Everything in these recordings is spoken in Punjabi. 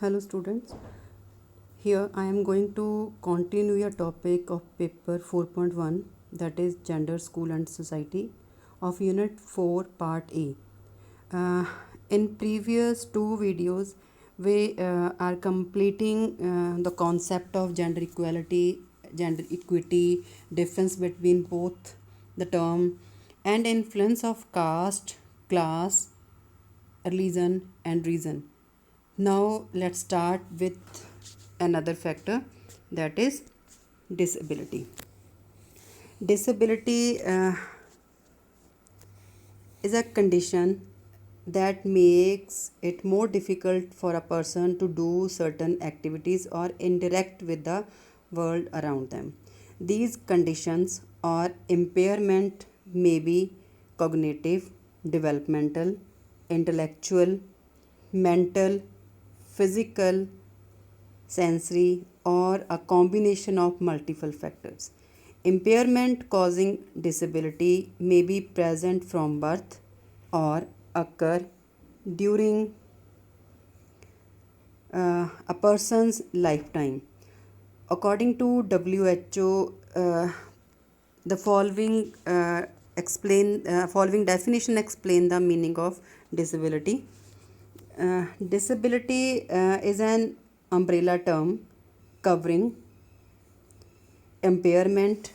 Hello students, here I am going to continue your topic of paper 4.1, that is Gender, School and Society of Unit 4 Part A. In previous two videos we are completing the concept of gender equality, gender equity, difference between both the term, and influence of caste, class, religion and reason. Now let's start with another factor, that is disability. Disability is a condition that makes it more difficult for a person to do certain activities or interact with the world around them. These conditions or impairment may be cognitive, developmental, intellectual, mental, physical, sensory, or a combination of multiple factors. Impairment causing disability may be present from birth or occur during a person's lifetime. According to WHO, the following definition explain the meaning of disability. Disability is an umbrella term covering impairment,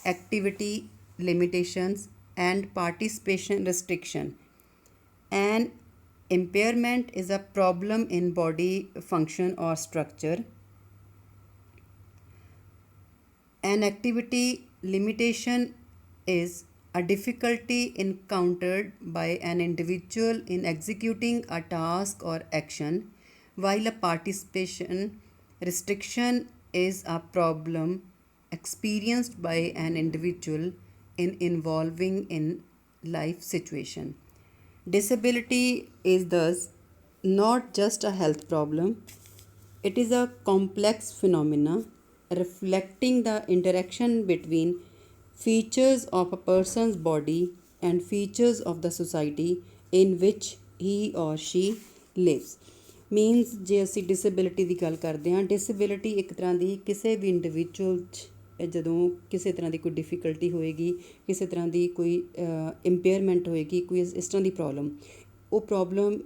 activity limitations, and participation restriction. An impairment is a problem in body function or structure. An activity limitation is a difficulty encountered by an individual in executing a task or action, while a participation restriction is a problem experienced by an individual in involving in life situation. Disability is thus not just a health problem, it is a complex phenomena reflecting the interaction between features of a person's body and features of the society in which he or she lives. Means ਜੇ ਅਸੀਂ ਡਿਸੇਬਿਲਿਟੀ ਦੀ ਗੱਲ ਕਰਦੇ ਹਾਂ, ਡਿਸੇਬਿਲਿਟੀ ਇੱਕ ਤਰ੍ਹਾਂ ਦੀ ਕਿਸੇ ਵੀ ਇੰਡੀਵਿਜੂਅਲ 'ਚ ਜਦੋਂ ਕਿਸੇ ਤਰ੍ਹਾਂ ਦੀ ਕੋਈ ਡਿਫੀਕਲਟੀ ਹੋਏਗੀ, ਕਿਸੇ ਤਰ੍ਹਾਂ ਦੀ ਕੋਈ ਇੰਪੇਅਰਮੈਂਟ ਹੋਏਗੀ, ਕੋਈ ਇਸ ਤਰ੍ਹਾਂ ਦੀ ਪ੍ਰੋਬਲਮ, ਉਹ ਪ੍ਰੋਬਲਮ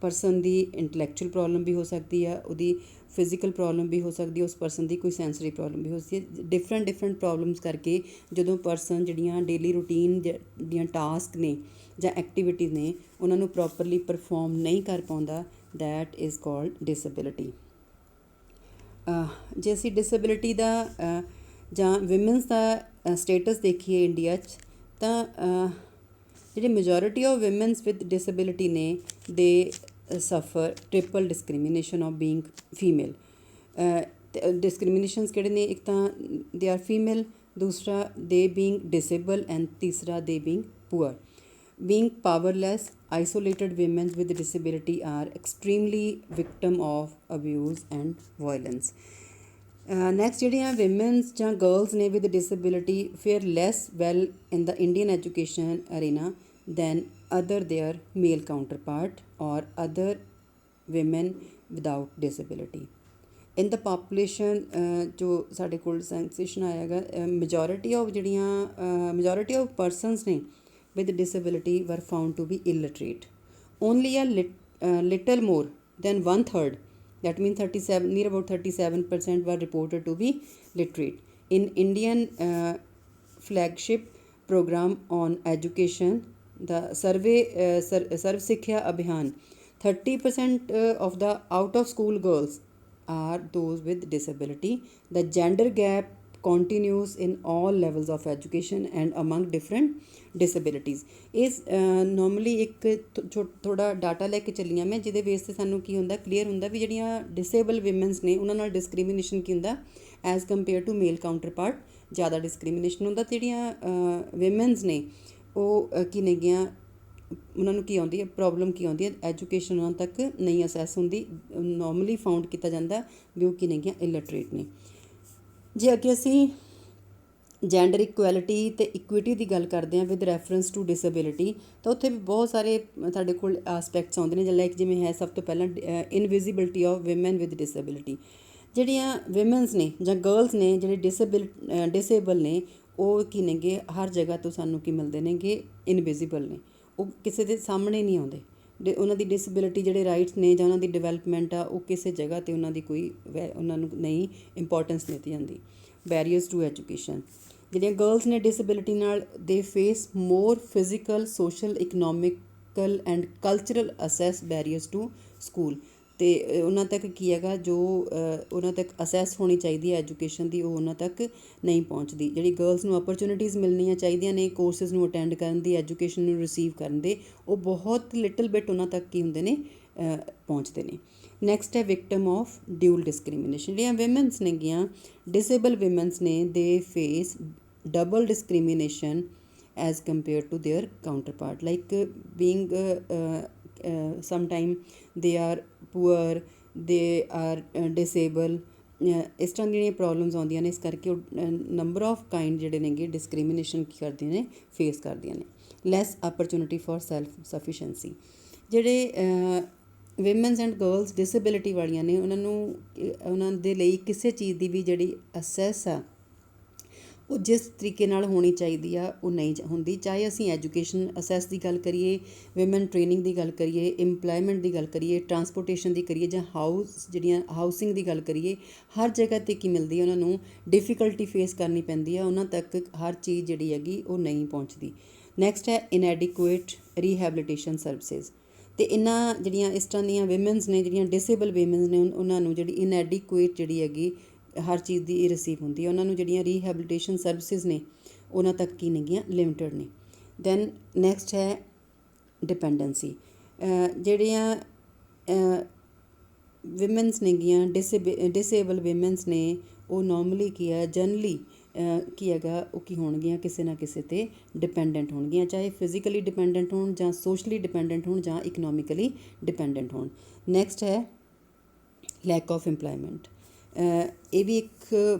ਪਰਸਨ ਦੀ ਇੰਟਲੈਕਚੁਅਲ ਪ੍ਰੋਬਲਮ ਵੀ ਹੋ ਸਕਦੀ ਆ, ਉਹਦੀ ਫਿਜ਼ੀਕਲ ਪ੍ਰੋਬਲਮ ਵੀ ਹੋ ਸਕਦੀ ਹੈ, ਉਸ ਪਰਸਨ ਦੀ ਕੋਈ ਸੈਂਸਰੀ ਪ੍ਰੋਬਲਮ ਵੀ ਹੋ ਸਕਦੀ ਹੈ। ਡਿਫਰੈਂਟ ਪ੍ਰੋਬਲਮਸ ਕਰਕੇ ਜਦੋਂ ਪਰਸਨ ਜਿਹੜੀਆਂ ਡੇਲੀ ਰੂਟੀਨ ਦੀਆਂ ਟਾਸਕ ਨੇ ਜਾਂ ਐਕਟੀਵਿਟੀਜ਼ ਨੇ ਉਹਨਾਂ ਨੂੰ ਪ੍ਰੋਪਰਲੀ ਪਰਫੋਰਮ ਨਹੀਂ ਕਰ ਪਾਉਂਦਾ, ਦੈਟ ਇਜ਼ ਕਾਲਡ ਡਿਸੇਬਿਲਿਟੀ। ਜੇ ਅਸੀਂ ਡਿਸੇਬਿਲਿਟੀ ਦਾ ਜਾਂ ਵਿਮਨਸ ਦਾ ਸਟੇਟਸ ਦੇਖੀਏ ਇੰਡੀਆ 'ਚ, ਤਾਂ ਜਿਹੜੀ majority of womens with disability ਨੇ they suffer triple discrimination of being female. Discriminations ਕਿਹੜੇ ਨੇ? ਇੱਕ ਤਾਂ ਦੇ ਆਰ ਫੀਮੇਲ, ਦੂਸਰਾ ਦੇ ਬੀਇੰਗ ਡਿਸੇਬਲ, ਐਂਡ ਤੀਸਰਾ ਦੇ being poor. Being powerless, isolated women with disability are extremely victim of abuse and violence. Next, ਜਿਹੜੀਆਂ women's ਜਾਂ girls ਨੇ with disability fare less well in the Indian education arena than other their male counterpart or other women without disability. In the population ਜੋ ਸਾਡੇ ਕੋਲ ਸੈਂਸੇਸ਼ਨ ਆਇਆ ਹੈਗਾ, majority of persons ਨੇ with disability were found to be illiterate. Only a little more than 1/3, that means 37, near about 37% were reported to be literate. In Indian flagship program on education, the Sarv Sikhya Abhiyan, 30% of the out of school girls are those with disability. The gender gap continues in all levels of education and among different disabilities. ਇਸ ਨੋਰਮਲੀ ਇੱਕ ਥੋੜ੍ਹਾ ਡਾਟਾ ਲੈ ਕੇ ਚੱਲੀ ਹਾਂ ਮੈਂ, ਜਿਹਦੇ ਬੇਸ 'ਤੇ ਸਾਨੂੰ ਕੀ ਹੁੰਦਾ, ਕਲੀਅਰ ਹੁੰਦਾ ਵੀ ਜਿਹੜੀਆਂ ਡਿਸੇਬਲ ਵਿਮਨਸ ਨੇ ਉਹਨਾਂ ਨਾਲ ਡਿਸਕ੍ਰਿਮੀਨੇਸ਼ਨ ਕੀ ਹੁੰਦਾ as compare to male counterpart, ਜ਼ਿਆਦਾ ਡਿਸਕ੍ਰਿਮੀਨੇਸ਼ਨ ਹੁੰਦਾ। ਅਤੇ ਜਿਹੜੀਆਂ ਵਿਮਨਸ ਨੇ ਉਹ ਕੀ ਨੇਗੀਆਂ, ਉਹਨਾਂ ਨੂੰ ਕੀ ਆਉਂਦੀ ਹੈ ਪ੍ਰੋਬਲਮ, ਕੀ ਆਉਂਦੀ ਹੈ ਐਜੂਕੇਸ਼ਨ ਉਹਨਾਂ ਤੱਕ ਨਹੀਂ ਅਸੈਸ ਹੁੰਦੀ, ਨੋਰਮਲੀ ਫਾਊਂਡ ਕੀਤਾ ਜਾਂਦਾ ਵੀ ਉਹ ਕੀ ਨੇਗੀਆਂ ਇਲਿਟਰੇਟ ਨੇ। ਜੇ ਅੱਗੇ ਅਸੀਂ ਜੈਂਡਰ ਇਕੁਐਲਿਟੀ ਅਤੇ ਇਕੁਇਟੀ ਦੀ ਗੱਲ ਕਰਦੇ ਹਾਂ ਵਿਦ ਰੈਫਰੈਂਸ ਟੂ ਡਿਸੇਬਿਲਿਟੀ, ਤਾਂ ਉੱਥੇ ਵੀ ਬਹੁਤ ਸਾਰੇ ਤੁਹਾਡੇ ਕੋਲ ਆਸਪੈਕਟਸ ਆਉਂਦੇ ਨੇ, ਲਾਈਕ ਜਿਵੇਂ ਹੈ ਸਭ ਤੋਂ ਪਹਿਲਾਂ ਇਨਵਿਜ਼ੀਬਿਲਿਟੀ ਆਫ ਵਿਮਨ ਵਿਦ ਡਿਸੇਬਿਲਿਟੀ। ਜਿਹੜੀਆਂ ਵਿਮਨਸ ਨੇ ਜਾਂ ਗਰਲਸ ਨੇ ਜਿਹੜੇ ਡਿਸੇਬਲ ਨੇ, ਉਹ ਕੀ ਨੇਗੇ ਹਰ ਜਗ੍ਹਾ ਤੋਂ ਸਾਨੂੰ ਕੀ ਮਿਲਦੇ ਨੇਗੇ, ਇਨਵਿਜ਼ੀਬਲ ਨੇ, ਉਹ ਕਿਸੇ ਦੇ ਸਾਹਮਣੇ ਨਹੀਂ ਆਉਂਦੇ। ਉਹਨਾਂ ਦੀ ਡਿਸੇਬਿਲਿਟੀ ਜਿਹੜੇ ਰਾਈਟਸ ਨੇ ਜਾਂ ਉਹਨਾਂ ਦੀ ਡਿਵੈਲਪਮੈਂਟ ਆ, ਉਹ ਕਿਸੇ ਜਗ੍ਹਾ 'ਤੇ ਉਹਨਾਂ ਦੀ ਕੋਈ ਉਹਨਾਂ ਨੂੰ ਨਹੀਂ ਇੰਪੋਰਟੈਂਸ ਦਿੱਤੀ ਜਾਂਦੀ। ਬੈਰੀਅਰਸ ਟੂ ਐਜੂਕੇਸ਼ਨ, ਜਿਹੜੀਆਂ ਗਰਲਸ ਨੇ ਡਿਸੇਬਿਲਿਟੀ ਨਾਲ, they face more physical, social, economical and cultural access barriers to school, ਅਤੇ ਉਹਨਾਂ ਤੱਕ ਕੀ ਹੈਗਾ ਜੋ ਉਹਨਾਂ ਤੱਕ ਅਸੈਸ ਹੋਣੀ ਚਾਹੀਦੀ ਹੈ ਐਜੂਕੇਸ਼ਨ ਦੀ, ਉਹ ਉਹਨਾਂ ਤੱਕ ਨਹੀਂ ਪਹੁੰਚਦੀ। ਜਿਹੜੀ ਗਰਲਸ ਨੂੰ ਅਪਰਚੁਨਿਟੀਜ਼ ਮਿਲਣੀਆਂ ਚਾਹੀਦੀਆਂ ਨੇ ਕੋਰਸਿਸ ਨੂੰ ਅਟੈਂਡ ਕਰਨ ਦੀ, ਐਜੂਕੇਸ਼ਨ ਨੂੰ ਰਿਸੀਵ ਕਰਨ ਦੇ, ਉਹ ਬਹੁਤ ਲਿਟਲ ਬਿਟ ਉਹਨਾਂ ਤੱਕ ਕੀ ਹੁੰਦੇ ਨੇ, ਪਹੁੰਚਦੇ ਨੇ। ਨੈਕਸਟ ਹੈ ਵਿਕਟਮ ਆਫ ਡਿਊਲ ਡਿਸਕ੍ਰੀਮੀਨੇਸ਼ਨ। ਜਿਹੜੀਆਂ ਵਿਮਨਸ ਨੇਗੀਆਂ, ਡਿਸੇਬਲ ਵਿਮਨਸ ਨੇ, they face double discrimination as compare to their counterpart, like being sometime they are poor, they are disable, ਇਸ ਤਰ੍ਹਾਂ ਦੀਆਂ ਪ੍ਰੋਬਲਮਸ ਆਉਂਦੀਆਂ ਨੇ। ਇਸ ਕਰਕੇ ਉਹ ਨੰਬਰ ਆਫ ਕਾਈਂਡ ਜਿਹੜੇ ਨੇਗੇ ਡਿਸਕ੍ਰੀਮੀਨੇਸ਼ਨ ਕੀ ਕਰਦੀਆਂ ਨੇ, ਫੇਸ ਕਰਦੀਆਂ ਨੇ। ਲੈਸ ਅਪਰਚੁਨਿਟੀ ਫॉर ਸੈਲਫ ਸਫੀਸ਼ੈਂਸੀ, ਜਿਹੜੇ ਵਿਮਨਸ ਐਂਡ ਗਰਲਸ ਡਿਸੇਬਿਲਿਟੀ ਵਾਲੀਆਂ ਨੇ, ਉਹਨਾਂ ਦੇ ਲਈ ਕਿਸੇ ਚੀਜ਼ ਦੀ ਵੀ ਜਿਹੜੀ ਅਸੈਸ ਆ, ਉਹ ਜਿਸ ਤਰੀਕੇ ਨਾਲ ਹੋਣੀ ਚਾਹੀਦੀ ਆ ਉਹ ਨਹੀਂ ਹੁੰਦੀ। ਚਾਹੇ ਅਸੀਂ ਐਜੂਕੇਸ਼ਨ ਅਸੈਸ ਦੀ ਗੱਲ ਕਰੀਏ, ਵਿਮਨ ਟ੍ਰੇਨਿੰਗ ਦੀ ਗੱਲ ਕਰੀਏ, ਇੰਪਲੋਇਮੈਂਟ ਦੀ ਗੱਲ ਕਰੀਏ, ਟਰਾਂਸਪੋਰਟੇਸ਼ਨ ਦੀ ਕਰੀਏ, ਜਾਂ ਹਾਊਸਿੰਗ ਦੀ ਗੱਲ ਕਰੀਏ, ਹਰ ਜਗ੍ਹਾ 'ਤੇ ਕੀ ਮਿਲਦੀ ਹੈ ਉਹਨਾਂ ਨੂੰ, ਡਿਫੀਕਲਟੀ ਫੇਸ ਕਰਨੀ ਪੈਂਦੀ ਹੈ, ਉਹਨਾਂ ਤੱਕ ਹਰ ਚੀਜ਼ ਜਿਹੜੀ ਹੈਗੀ ਉਹ ਨਹੀਂ ਪਹੁੰਚਦੀ। ਨੈਕਸਟ ਹੈ ਇਨਐਡਿਕੁਏਟ ਰੀਹੈਬਲੀਟੇਸ਼ਨ ਸਰਵਿਸਿਜ਼, ਅਤੇ ਇਹਨਾਂ ਜਿਹੜੀਆਂ ਇਸ ਤਰ੍ਹਾਂ ਦੀਆਂ ਵਿਮਨਸ ਨੇ, ਜਿਹੜੀਆਂ ਡਿਸੇਬਲ ਵਿਮਨਸ ਨੇ, ਉਹਨਾਂ ਨੂੰ ਜਿਹੜੀ ਇਨਐਡਿਕੁਏਟ ਜਿਹੜੀ ਹੈਗੀ ਹਰ ਚੀਜ਼ ਦੀ ਰਿਸੀਵ ਹੁੰਦੀ ਹੈ। ਉਹਨਾਂ ਨੂੰ ਜਿਹੜੀਆਂ ਰੀਹੈਬਲੀਟੇਸ਼ਨ ਸਰਵਿਸਿਜ਼ ਨੇ, ਉਹਨਾਂ ਤੱਕ ਕੀ ਨੇਗੀਆਂ, ਲਿਮਿਟਡ ਨੇ। ਦੈਨ ਨੈਕਸਟ ਹੈ ਡਿਪੈਂਡੈਂਸੀ। ਜਿਹੜੀਆਂ ਵਿਮਨਸ ਨੇਗੀਆਂ, ਡਿਸੇਬਲ ਵਿਮਨਸ ਨੇ, ਉਹ ਨੋਰਮਲੀ ਕੀ ਹੈ, ਜਨਰਲੀ ਕੀ ਹੈਗਾ, ਉਹ ਕੀ ਹੋਣਗੀਆਂ, ਕਿਸੇ ਨਾ ਕਿਸੇ 'ਤੇ ਡਿਪੈਂਡੈਂਟ ਹੋਣਗੀਆਂ, ਚਾਹੇ ਫਿਜ਼ੀਕਲੀ ਡਿਪੈਂਡੈਂਟ ਹੋਣ, ਜਾਂ ਸੋਸ਼ਲੀ ਡਿਪੈਂਡੈਂਟ ਹੋਣ, ਜਾਂ ਇਕਨੋਮਿਕਲੀ ਡਿਪੈਂਡੈਂਟ ਹੋਣ। ਨੈਕਸਟ ਹੈ ਲੈਕ ਆਫ ਇੰਪਲੋਇਮੈਂਟ। ਇਹ ਵੀ ਇੱਕ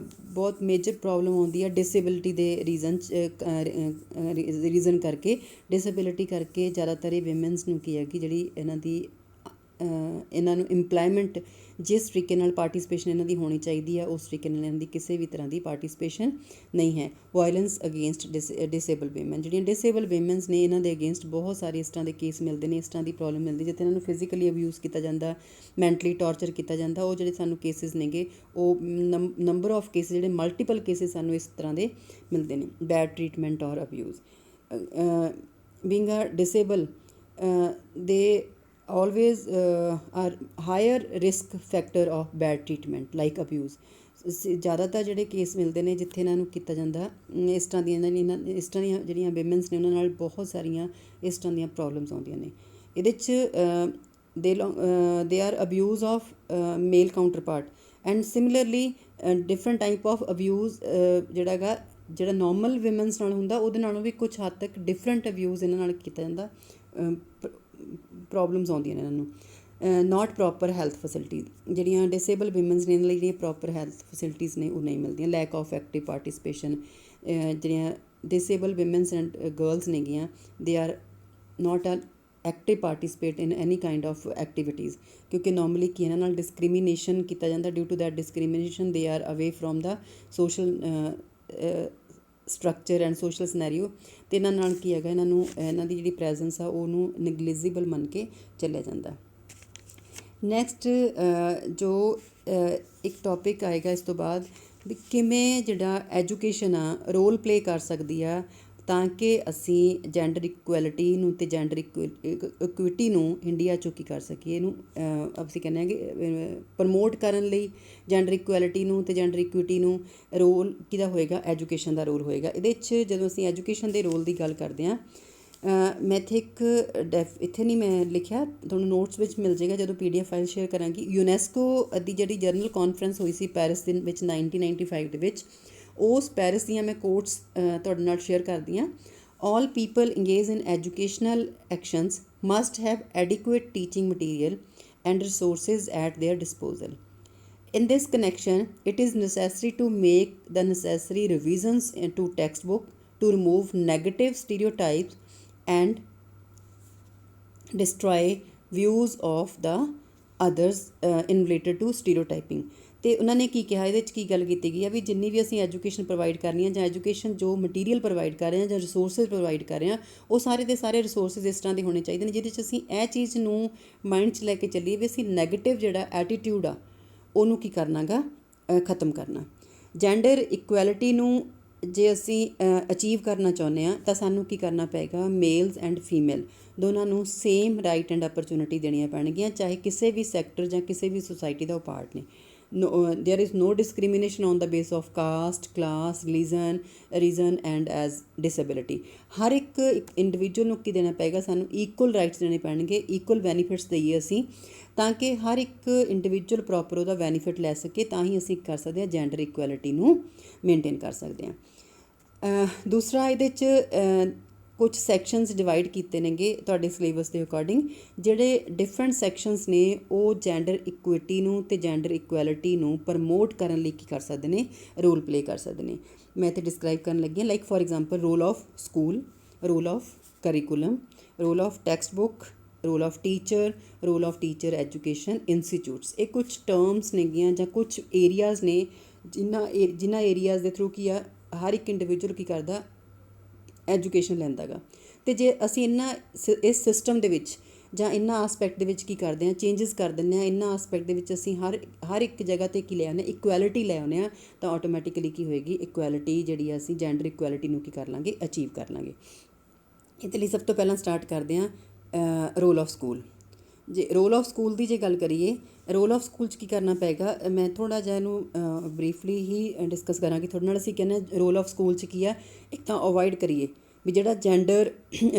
ਬਹੁਤ ਮੇਜਰ ਪ੍ਰੋਬਲਮ ਆਉਂਦੀ ਹੈ ਡਿਸੇਬਿਲਿਟੀ ਦੇ ਰੀਜ਼ਨ ਕਰਕੇ। ਡਿਸੇਬਿਲਿਟੀ ਕਰਕੇ ਜ਼ਿਆਦਾਤਰ ਇਹ ਵਿਮਨਸ ਨੂੰ ਕੀ ਹੈਗੀ, ਜਿਹੜੀ ਇਹਨਾਂ ਨੂੰ ਇੰਪਲੋਇਮੈਂਟ ਜਿਸ ਤਰੀਕੇ ਨਾਲ ਪਾਰਟੀਸਪੇਸ਼ਨ ਇਹਨਾਂ ਦੀ ਹੋਣੀ ਚਾਹੀਦੀ ਹੈ, ਉਸ ਤਰੀਕੇ ਨਾਲ ਇਹਨਾਂ ਦੀ ਕਿਸੇ ਵੀ ਤਰ੍ਹਾਂ ਦੀ ਪਾਰਟੀਸਪੇਸ਼ਨ ਨਹੀਂ ਹੈ। ਵਾਇਲੈਂਸ ਅਗੇਂਸਟ ਡਿਸੇਬਲ ਵਿਮਨ, ਜਿਹੜੀਆਂ ਡਿਸੇਬਲ ਵਿਮਨਸ ਨੇ, ਇਹਨਾਂ ਦੇ ਅਗੇਂਸਟ ਬਹੁਤ ਸਾਰੇ ਇਸ ਤਰ੍ਹਾਂ ਦੇ ਕੇਸ ਮਿਲਦੇ ਨੇ, ਇਸ ਤਰ੍ਹਾਂ ਦੀ ਪ੍ਰੋਬਲਮ ਮਿਲਦੀ ਜਿੱਥੇ ਇਹਨਾਂ ਨੂੰ ਫਿਜ਼ੀਕਲੀ ਅਬਿਊਜ਼ ਕੀਤਾ ਜਾਂਦਾ, ਮੈਂਟਲੀ ਟੌਰਚਰ ਕੀਤਾ ਜਾਂਦਾ। ਉਹ ਜਿਹੜੇ ਸਾਨੂੰ ਕੇਸਿਸ ਨੇਗੇ, ਉਹ ਨੰਬਰ ਆਫ ਕੇਸਿਸ, ਜਿਹੜੇ ਮਲਟੀਪਲ ਕੇਸਿਸ ਸਾਨੂੰ ਇਸ ਤਰ੍ਹਾਂ ਦੇ ਮਿਲਦੇ ਨੇ। ਬੈਡ ਟਰੀਟਮੈਂਟ ਔਰ ਅਬਿਊਜ਼, ਬੀਂਗ ਅ ਡਿਸੇਬਲ ਦੇ always are higher risk factor of bad treatment like abuse। ਜ਼ਿਆਦਾਤਰ ਜਿਹੜੇ ਕੇਸ ਮਿਲਦੇ ਨੇ ਜਿੱਥੇ ਇਹਨਾਂ ਨੂੰ ਕੀਤਾ ਜਾਂਦਾ, ਇਸ ਤਰ੍ਹਾਂ ਦੀਆਂ ਜਿਹੜੀਆਂ ਵਿਮਨਸ ਨੇ, ਉਹਨਾਂ ਨਾਲ ਬਹੁਤ ਸਾਰੀਆਂ ਇਸ ਤਰ੍ਹਾਂ ਦੀਆਂ ਪ੍ਰੋਬਲਮਸ ਆਉਂਦੀਆਂ ਨੇ। ਇਹਦੇ 'ਚ they are abuse of male counterpart, and similarly different type of abuse ਜਿਹੜਾ ਨੋਰਮਲ ਵਿਮਨਸ ਨਾਲ ਹੁੰਦਾ, ਉਹਦੇ ਨਾਲੋਂ ਵੀ ਕੁਛ ਹੱਦ ਤੱਕ ਡਿਫਰੈਂਟ ਅਬਿਊਜ਼ ਇਹਨਾਂ ਨਾਲ ਕੀਤਾ ਜਾਂਦਾ। ਪ੍ਰੋਬਲਮਸ ਆਉਂਦੀਆਂ ਨੇ ਇਹਨਾਂ ਨੂੰ। ਨਾਟ ਪ੍ਰੋਪਰ ਹੈਲਥ ਫੈਸਿਲਿਟੀਜ਼, ਜਿਹੜੀਆਂ ਡਿਸੇਬਲ ਵਿਮਨਸ ਨੇ, ਇਹਨਾਂ ਲਈ ਜਿਹੜੀਆਂ ਪ੍ਰੋਪਰ ਹੈਲਥ ਫੈਸਿਲਿਟੀਜ਼ ਨੇ, ਉਹ ਨਹੀਂ ਮਿਲਦੀਆਂ। ਲੈਕ ਆਫ ਐਕਟਿਵ ਪਾਰਟੀਸਪੇਸ਼ਨ, ਜਿਹੜੀਆਂ ਡਿਸੇਬਲ ਵਿਮਨਸ ਐਂਡ ਗਰਲਸ ਨੇਗੀਆਂ, they are not active participate in any kind of activities, ਕਿਉਂਕਿ ਨੋਰਮਲੀ ਕੀ ਇਹਨਾਂ ਨਾਲ ਡਿਸਕ੍ਰੀਮੀਨੇਸ਼ਨ ਕੀਤਾ ਜਾਂਦਾ। Due to that discrimination they are away from the social structure and social scenario, ਅਤੇ ਇਹਨਾਂ ਨਾਲ ਕੀ ਹੈਗਾ, ਇਹਨਾਂ ਦੀ ਜਿਹੜੀ ਪ੍ਰੈਜ਼ੈਂਸ ਆ ਉਹਨੂੰ ਨੈਗਲੀਜੀਬਲ ਮੰਨ ਕੇ ਚੱਲਿਆ ਜਾਂਦਾ। ਨੈਕਸਟ ਜੋ ਇੱਕ ਟੌਪਿਕ ਆਏਗਾ ਇਸ ਤੋਂ ਬਾਅਦ, ਵੀ ਕਿਵੇਂ ਜਿਹੜਾ ਐਜੂਕੇਸ਼ਨ ਆ ਰੋਲ ਪਲੇ ਕਰ ਸਕਦੀ ਆ ਤਾਂ ਕਿ ਅਸੀਂ ਜੈਂਡਰ ਇਕੁਐਲਿਟੀ ਨੂੰ ਅਤੇ ਜੈਂਡਰ ਇਕੁਇਟੀ ਨੂੰ ਇੰਡੀਆ 'ਚੋਂ ਕੀ ਕਰ ਸਕੀਏ। ਇਹਨੂੰ ਅਸੀਂ ਕਹਿੰਦੇ ਹਾਂ ਕਿ ਪ੍ਰਮੋਟ ਕਰਨ ਲਈ ਜੈਂਡਰ ਇਕੁਐਲਿਟੀ ਨੂੰ ਅਤੇ ਜੈਂਡਰ ਇਕੁਇਟੀ ਨੂੰ ਰੋਲ ਕਿਹਦਾ ਹੋਏਗਾ, ਐਜੂਕੇਸ਼ਨ ਦਾ ਰੋਲ ਹੋਏਗਾ। ਇਹਦੇ 'ਚ ਜਦੋਂ ਅਸੀਂ ਐਜੂਕੇਸ਼ਨ ਦੇ ਰੋਲ ਦੀ ਗੱਲ ਕਰਦੇ ਹਾਂ, ਮੈਂ ਇੱਥੇ ਨਹੀਂ ਮੈਂ ਲਿਖਿਆ, ਤੁਹਾਨੂੰ ਨੋਟਸ ਵਿੱਚ ਮਿਲ ਜਾਏਗਾ ਜਦੋਂ PDF ਫਾਈਲ ਸ਼ੇਅਰ ਕਰਾਂਗੀ। ਯੂਨੈਸਕੋ ਦੀ ਜਿਹੜੀ ਜਨਰਲ ਕਾਨਫਰੰਸ ਹੋਈ ਸੀ ਪੈਰਿਸ ਦੇ ਵਿੱਚ 1995 ਦੇ ਵਿੱਚ, ਉਸ ਪੈਰਿਸ ਦੀਆਂ ਮੈਂ ਕੋਟਸ ਤੁਹਾਡੇ ਨਾਲ ਸ਼ੇਅਰ ਕਰਦੀ ਹਾਂ। All people engage in educational actions must have adequate teaching material and resources at their disposal. In this connection, it is necessary to make the necessary revisions to textbook to remove negative stereotypes and destroy views of the others in related to stereotyping। ਤੇ ਉਹਨਾਂ ਨੇ ਕੀ ਕਿਹਾ, ਇਹਦੇ ਵਿੱਚ ਕੀ ਗੱਲ ਕੀਤੀ ਗਈ ਆ ਵੀ ਜਿੰਨੀ ਵੀ ਅਸੀਂ ਐਜੂਕੇਸ਼ਨ ਪ੍ਰੋਵਾਈਡ ਕਰਨੀ ਆ ਜਾਂ ਐਜੂਕੇਸ਼ਨ ਜੋ ਮਟੀਰੀਅਲ ਪ੍ਰੋਵਾਈਡ ਕਰ ਰਹੇ ਹਾਂ ਜਾਂ ਰਿਸੋਰਸਿਸ ਪ੍ਰੋਵਾਈਡ ਕਰ ਰਹੇ ਹਾਂ, ਉਹ ਸਾਰੇ ਦੇ ਸਾਰੇ ਰਿਸੋਰਸਿਸ ਇਸ ਤਰ੍ਹਾਂ ਦੇ ਹੋਣੇ ਚਾਹੀਦੇ ਨੇ ਜਿਹਦੇ 'ਚ ਅਸੀਂ ਇਹ ਚੀਜ਼ ਨੂੰ ਮਾਇੰਡ 'ਚ ਲੈ ਕੇ ਚੱਲੀਏ ਵੀ ਅਸੀਂ ਨੈਗੇਟਿਵ ਜਿਹੜਾ ਐਟੀਟਿਊਡ ਆ ਉਹਨੂੰ ਕੀ ਕਰਨਾ ਗਾ, ਖ਼ਤਮ ਕਰਨਾ। ਜੈਂਡਰ ਇਕੁਐਲਿਟੀ ਨੂੰ ਜੇ ਅਸੀਂ ਅਚੀਵ ਕਰਨਾ ਚਾਹੁੰਦੇ ਹਾਂ ਤਾਂ ਸਾਨੂੰ ਕੀ ਕਰਨਾ ਪਏਗਾ, ਮੇਲਸ ਐਂਡ ਫੀਮੇਲ ਦੋਨਾਂ ਨੂੰ ਸੇਮ ਰਾਈਟ ਐਂਡ ਅਪਰਚੁਨਿਟੀ ਦੇਣੀਆਂ ਪੈਣਗੀਆਂ, ਚਾਹੇ ਕਿਸੇ ਵੀ ਸੈਕਟਰ ਜਾਂ ਕਿਸੇ ਵੀ ਸੁਸਾਇਟੀ ਦਾ ਉਹ ਪਾਰਟ ਨੇ। there is no discrimination on the basis of caste, class, reason and as disability। ਹਰ ਇੱਕ ਇੰਡੀਵਿਜੂਅਲ ਨੂੰ ਕੀ ਦੇਣਾ ਪਏਗਾ, ਸਾਨੂੰ ਇਕੁਅਲ ਰਾਈਟਸ ਦੇਣੇ ਪੈਣਗੇ, ਇਕੁਅਲ ਬੈਨੀਫਿਟਸ ਦਈਏ ਅਸੀਂ, ਤਾਂ ਕਿ ਹਰ ਇੱਕ ਇੰਡੀਵਿਜੂਅਲ ਪ੍ਰੋਪਰ ਉਹਦਾ ਬੈਨੀਫਿਟ ਲੈ ਸਕੇ, ਤਾਂ ਹੀ ਅਸੀਂ ਕਰ ਸਕਦੇ ਹਾਂ ਜੈਂਡਰ ਇਕੁਐਲਿਟੀ ਨੂੰ ਮੇਨਟੇਨ ਕਰ ਸਕਦੇ ਹਾਂ। ਦੂਸਰਾ ਇਹਦੇ 'ਚ ਕੁਝ ਸੈਕਸ਼ਨਸ ਡਿਵਾਈਡ ਕੀਤੇ ਨੇਗੇ ਤੁਹਾਡੇ ਸਿਲੇਬਸ ਦੇ ਅਕੋਰਡਿੰਗ, ਜਿਹੜੇ ਡਿਫਰੈਂਟ ਸੈਕਸ਼ਨਸ ਨੇ ਉਹ ਜੈਂਡਰ ਇਕੁਇਟੀ ਨੂੰ ਅਤੇ ਜੈਂਡਰ ਇਕੁਐਲਿਟੀ ਨੂੰ ਪ੍ਰਮੋਟ ਕਰਨ ਲਈ ਕੀ ਕਰ ਸਕਦੇ ਨੇ, ਰੋਲ ਪਲੇ ਕਰ ਸਕਦੇ ਨੇ। ਮੈਂ ਇੱਥੇ ਡਿਸਕਰਾਈਬ ਕਰਨ ਲੱਗੀ ਹਾਂ, like for example role of school, role of curriculum, role of text book, role of teacher education institutes. ਇਹ ਕੁਛ ਟਰਮਸ ਨੇਗੀਆਂ ਜਾਂ ਕੁਛ ਏਰੀਆਜ਼ ਨੇ ਜਿਨ੍ਹਾਂ ਏਰੀਆਜ਼ ਦੇ ਥਰੂ ਕੀ ਆ ਹਰ ਇੱਕ ਇੰਡੀਵਿਜੂਅਲ ਕੀ ਕਰਦਾ, ਐਜੂਕੇਸ਼ਨ ਲੈਂਦਾ ਗਾ। ਅਤੇ ਜੇ ਅਸੀਂ ਇਸ ਸਿਸਟਮ ਦੇ ਵਿੱਚ ਜਾਂ ਇਹਨਾਂ ਆਸਪੈਕਟ ਦੇ ਵਿੱਚ ਕੀ ਕਰਦੇ ਹਾਂ, ਚੇਂਜਸ ਕਰ ਦਿੰਦੇ ਹਾਂ, ਇਹਨਾਂ ਆਸਪੈਕਟ ਦੇ ਵਿੱਚ ਅਸੀਂ ਹਰ ਇੱਕ ਜਗ੍ਹਾ 'ਤੇ ਕੀ ਲੈ ਆਉਂਦੇ, ਇਕੁਐਲਿਟੀ ਲੈ ਆਉਂਦੇ ਹਾਂ, ਤਾਂ ਆਟੋਮੈਟਿਕਲੀ ਕੀ ਹੋਏਗੀ, ਇਕੁਐਲਿਟੀ ਜਿਹੜੀ ਅਸੀਂ ਜੈਂਡਰ ਇਕੁਐਲਿਟੀ ਨੂੰ ਕੀ ਕਰ ਲਾਂਗੇ, ਅਚੀਵ ਕਰ ਲਾਂਗੇ। ਇਹਦੇ ਲਈ ਸਭ ਤੋਂ ਪਹਿਲਾਂ ਸਟਾਰਟ ਕਰਦੇ ਹਾਂ ਰੋਲ ਆਫ ਸਕੂਲ। ਜੇ ਰੋਲ ਆਫ ਸਕੂਲ ਦੀ ਜੇ ਗੱਲ ਕਰੀਏ, ਰੋਲ ਆਫ ਸਕੂਲ 'ਚ ਕੀ ਕਰਨਾ ਪਏਗਾ, ਮੈਂ ਥੋੜ੍ਹਾ ਜਿਹਾ ਇਹਨੂੰ ਬਰੀਫਲੀ ਹੀ ਡਿਸਕਸ ਕਰਾਂਗੀ ਤੁਹਾਡੇ ਨਾਲ। ਅਸੀਂ ਕਹਿੰਦੇ ਰੋਲ ਆਫ ਸਕੂਲ 'ਚ ਕੀ ਆ, ਇੱਕ ਤਾਂ ਅਵੋਇਡ ਕਰੀਏ ਵੀ ਜਿਹੜਾ ਜੈਂਡਰ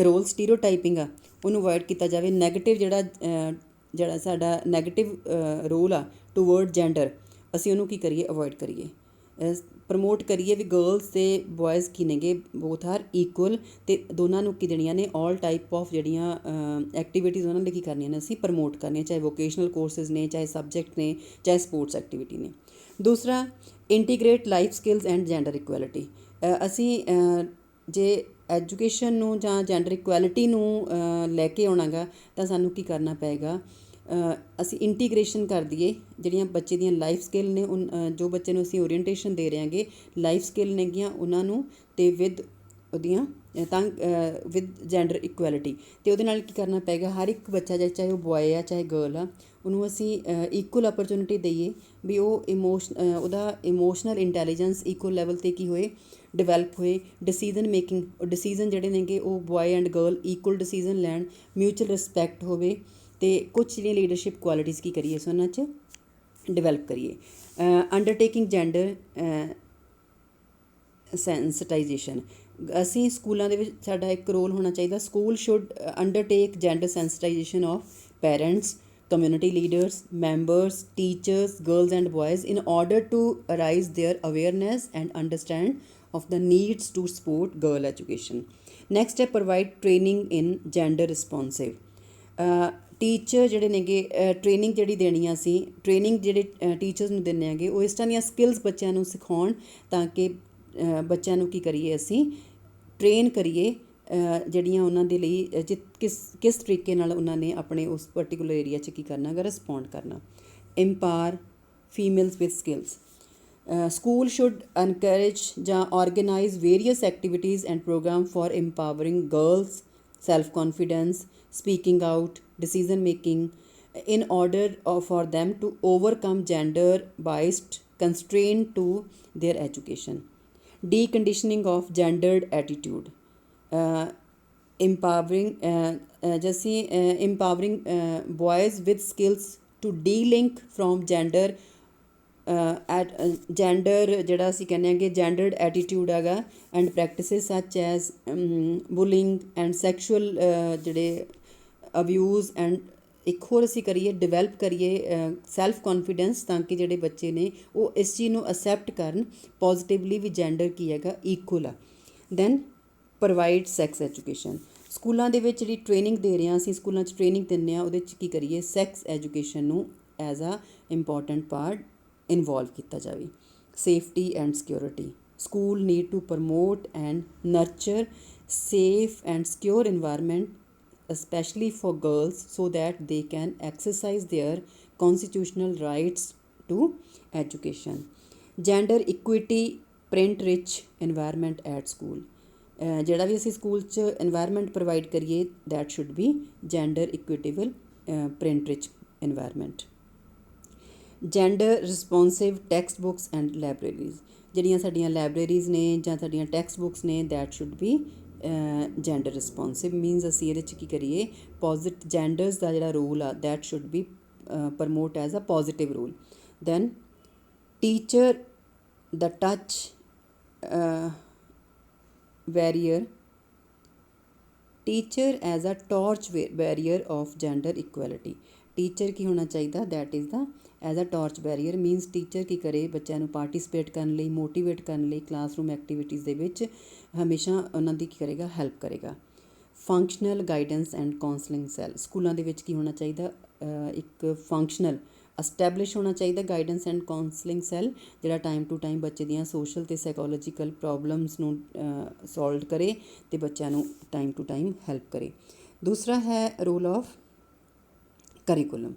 ਰੋਲ ਸਟੀਰੀਓਟਾਈਪਿੰਗ ਆ ਉਹਨੂੰ ਅਵੋਇਡ ਕੀਤਾ ਜਾਵੇ। ਨੈਗੇਟਿਵ ਜਿਹੜਾ ਸਾਡਾ ਨੈਗੇਟਿਵ ਰੋਲ ਆ ਟੂਵਰਡ ਜੈਂਡਰ, ਅਸੀਂ ਉਹਨੂੰ ਕੀ ਕਰੀਏ, ਅਵੋਇਡ ਕਰੀਏ। ਪ੍ਰਮੋਟ ਕਰੀਏ ਵੀ ਗਰਲਸ ਅਤੇ ਬੋਇਜ਼ ਕੀ ਨੇਗੇ, ਬੋਥ ਆਰ ਇਕੁਅਲ, ਅਤੇ ਦੋਨਾਂ ਨੂੰ ਕੀ ਦੇਣੀਆਂ ਨੇ, ਆਲ ਟਾਈਪ ਆਫ ਜਿਹੜੀਆਂ ਐਕਟੀਵਿਟੀਜ਼ ਉਹਨਾਂ ਲਈ ਕੀ ਕਰਨੀਆਂ ਨੇ, ਅਸੀਂ ਪ੍ਰਮੋਟ ਕਰਨੀਆਂ, ਚਾਹੇ ਵੋਕੇਸ਼ਨਲ ਕੋਰਸਿਸ ਨੇ, ਚਾਹੇ ਸਬਜੈਕਟ ਨੇ, ਚਾਹੇ ਸਪੋਰਟਸ ਐਕਟੀਵਿਟੀ ਨੇ। ਦੂਸਰਾ, integrate life skills and gender equality. ਅਸੀਂ ਜੇ ਐਜੂਕੇਸ਼ਨ ਨੂੰ ਜਾਂ ਜੈਂਡਰ ਇਕੁਐਲਿਟੀ ਨੂੰ ਲੈ ਕੇ ਆਉਣਾ ਗਾ, ਤਾਂ ਸਾਨੂੰ ਕੀ ਕਰਨਾ ਪਏਗਾ, ਅਸੀਂ ਇੰਟੀਗ੍ਰੇਸ਼ਨ ਕਰ ਦਈਏ ਜਿਹੜੀਆਂ ਬੱਚੇ ਦੀਆਂ ਲਾਈਫ ਸਕਿੱਲ ਨੇ, ਜੋ ਬੱਚੇ ਨੂੰ ਅਸੀਂ ਓਰੀਐਂਟੇਸ਼ਨ ਦੇ ਰਹੇ ਹਾਂਗੇ, ਲਾਈਫ ਸਕਿੱਲ ਨੇਗੀਆਂ ਉਹਨਾਂ ਨੂੰ, ਅਤੇ ਵਿਦ ਉਹਦੀਆਂ ਵਿਦ ਜੈਂਡਰ ਇਕੁਐਲਿਟੀ। ਅਤੇ ਉਹਦੇ ਨਾਲ ਕੀ ਕਰਨਾ ਪਏਗਾ, ਹਰ ਇੱਕ ਬੱਚਾ ਚਾਹੇ ਉਹ ਬੋਏ ਆ ਚਾਹੇ ਗਰਲ ਆ, ਉਹਨੂੰ ਅਸੀਂ ਇਕੁਅਲ ਅਪਰਚੁਨਿਟੀ ਦਈਏ ਵੀ ਉਹ ਉਹਦਾ ਇਮੋਸ਼ਨਲ ਇੰਟੈਲੀਜੈਂਸ ਇਕੁਅਲ ਲੈਵਲ 'ਤੇ ਕੀ ਹੋਏ, ਡਿਵੈਲਪ ਹੋਏ। ਡਿਸੀਜ਼ਨ ਮੇਕਿੰਗ, ਡਿਸੀਜ਼ਨ ਜਿਹੜੇ ਨੇਗੇ ਉਹ boy and girl equal decision ਲੈਣ, ਮਿਊਚੁਅਲ ਰਿਸਪੈਕਟ ਹੋਵੇ, ਅਤੇ ਕੁਛ ਜਿਹੜੀਆਂ ਲੀਡਰਸ਼ਿਪ ਕੁਆਲਿਟੀਜ਼ ਕੀ ਕਰੀਏ ਅਸੀਂ ਉਹਨਾਂ 'ਚ ਡਿਵੈਲਪ ਕਰੀਏ। ਅੰਡਰਟੇਕਿੰਗ ਜੈਂਡਰ ਸੈਂਸਿਟਾਈਜੇਸ਼ਨ, ਅਸੀਂ ਸਕੂਲਾਂ ਦੇ ਵਿੱਚ ਸਾਡਾ ਇੱਕ ਰੋਲ ਹੋਣਾ ਚਾਹੀਦਾ, school should undertake gender sensitisation of parents, community leaders, members, teachers, girls and boys in order to raise their awareness and understand of the needs to support girl education. Next है provide training in gender responsive. Teacher ਜਿਹੜੇ ਨੇਗੇ ਟ੍ਰੇਨਿੰਗ ਜਿਹੜੀ ਦੇਣੀ ਆ, ਅਸੀਂ ਟ੍ਰੇਨਿੰਗ ਜਿਹੜੇ ਟੀਚਰਸ ਨੂੰ ਦਿੰਦੇ ਹੈਗੇ ਉਹ ਇਸ ਤਰ੍ਹਾਂ ਦੀਆਂ ਸਕਿੱਲਸ ਬੱਚਿਆਂ ਨੂੰ ਸਿਖਾਉਣ, ਤਾਂ ਕਿ ਬੱਚਿਆਂ ਨੂੰ ਕੀ ਕਰੀਏ, ਅਸੀਂ ਟ੍ਰੇਨ ਕਰੀਏ ਜਿਹੜੀਆਂ ਉਹਨਾਂ ਦੇ ਲਈ ਕਿਸ ਤਰੀਕੇ ਨਾਲ ਉਹਨਾਂ ਨੇ ਆਪਣੇ ਉਸ ਪਰਟੀਕੂਲਰ ਏਰੀਆ 'ਚ ਕੀ ਕਰਨਾ ਹੈਗਾ, ਰਿਸਪੌਂਡ ਕਰਨਾ। Empower females with skills, school should encourage ਜਾਂ organise various activities and programme for empowering girls, self confidence, speaking out, decision making, in order for them to overcome gender based constraint to their education. Deconditioning of gendered attitude, empowering boys with skills to de-link from gender ਜਿਹੜਾ ਅਸੀਂ ਕਹਿੰਦੇ ਹਾਂਗੇ gendered attitude ਹੈਗਾ, and practices such as bullying and sexual ਜਿਹੜੇ abuse, and ਇੱਕ ਹੋਰ ਅਸੀਂ ਕਰੀਏ ਡਿਵੈਲਪ ਕਰੀਏ ਸੈਲਫ ਕੌਨਫੀਡੈਂਸ, ਤਾਂ ਕਿ ਜਿਹੜੇ ਬੱਚੇ ਨੇ ਉਹ ਇਸ ਚੀਜ਼ ਨੂੰ ਅਸੈਪਟ ਕਰਨ ਪੋਜ਼ੀਟਿਵਲੀ ਵੀ ਜੈਂਡਰ ਕੀ ਹੈਗਾ, ਇਕੁਅਲ ਆ। ਦੈਨ ਪ੍ਰੋਵਾਈਡ ਸੈਕਸ ਐਜੂਕੇਸ਼ਨ, ਸਕੂਲਾਂ ਦੇ ਵਿੱਚ ਜਿਹੜੀ ਟ੍ਰੇਨਿੰਗ ਦੇ ਰਹੇ ਹਾਂ ਅਸੀਂ, ਸਕੂਲਾਂ 'ਚ ਟ੍ਰੇਨਿੰਗ ਦਿੰਦੇ ਹਾਂ, ਉਹਦੇ 'ਚ ਕੀ ਕਰੀਏ, ਸੈਕਸ ਐਜੂਕੇਸ਼ਨ ਨੂੰ as a important part involve ਕੀਤਾ ਜਾਵੇ। Safety and security, school need to promote and nurture safe and secure environment, especially for girls, so that they can exercise their constitutional rights to education. Gender equity, print rich environment at school. ਜਿਹੜਾ ਵੀ ਅਸੀਂ ਸਕੂਲ 'ਚ environment provide ਕਰੀਏ, that should be gender equitable, print rich environment. Gender responsive text books and libraries, ਜਿਹੜੀਆਂ ਸਾਡੀਆਂ ਲਾਇਬ੍ਰੇਰੀਜ਼ ਨੇ ਜਾਂ ਸਾਡੀਆਂ ਟੈਕਸਟ ਬੁੱਕਸ ਨੇ, that should be gender responsive. Means ਅਸੀਂ ਇਹਦੇ 'ਚ ਕੀ ਕਰੀਏ, ਜੈਂਡਰਸ ਦਾ ਜਿਹੜਾ ਰੂਲ ਆ that should be promote as a positive role. Then teacher ਦਾ touch barrier, teacher as a torch bearer of gender equality. Teacher ਕੀ ਹੋਣਾ ਚਾਹੀਦਾ, that is the as a torch bearer. Means teacher ਕੀ ਕਰੇ, ਬੱਚਿਆਂ ਨੂੰ ਪਾਰਟੀਸਪੇਟ ਕਰਨ ਲਈ, ਮੋਟੀਵੇਟ ਕਰਨ ਲਈ ਕਲਾਸਰੂਮ ਐਕਟੀਵਿਟੀਜ਼ ਦੇ ਵਿੱਚ ਹਮੇਸ਼ਾ ਉਹਨਾਂ ਦੀ ਕੀ ਕਰੇਗਾ, ਹੈਲਪ ਕਰੇਗਾ। Functional guidance and counselling cell, ਸਕੂਲਾਂ ਦੇ ਵਿੱਚ ਕੀ ਹੋਣਾ ਚਾਹੀਦਾ, ਇੱਕ ਫੰਕਸ਼ਨਲ ਅਸਟੈਬਲਿਸ਼ ਹੋਣਾ ਚਾਹੀਦਾ ਗਾਈਡੈਂਸ ਐਂਡ ਕਾਉਂਸਲਿੰਗ ਸੈੱਲ, ਜਿਹੜਾ ਟਾਈਮ ਟੂ ਟਾਈਮ ਬੱਚੇ ਦੀਆਂ ਸੋਸ਼ਲ ਅਤੇ ਸਾਈਕੋਲੋਜੀਕਲ ਪ੍ਰੋਬਲਮਸ ਨੂੰ ਸੋਲਵ ਕਰੇ ਅਤੇ ਬੱਚਿਆਂ ਨੂੰ ਟਾਈਮ ਟੂ ਟਾਈਮ ਹੈਲਪ ਕਰੇ। ਦੂਸਰਾ ਹੈ ਰੋਲ ਆਫ ਕਰੀਕੁਲਮ।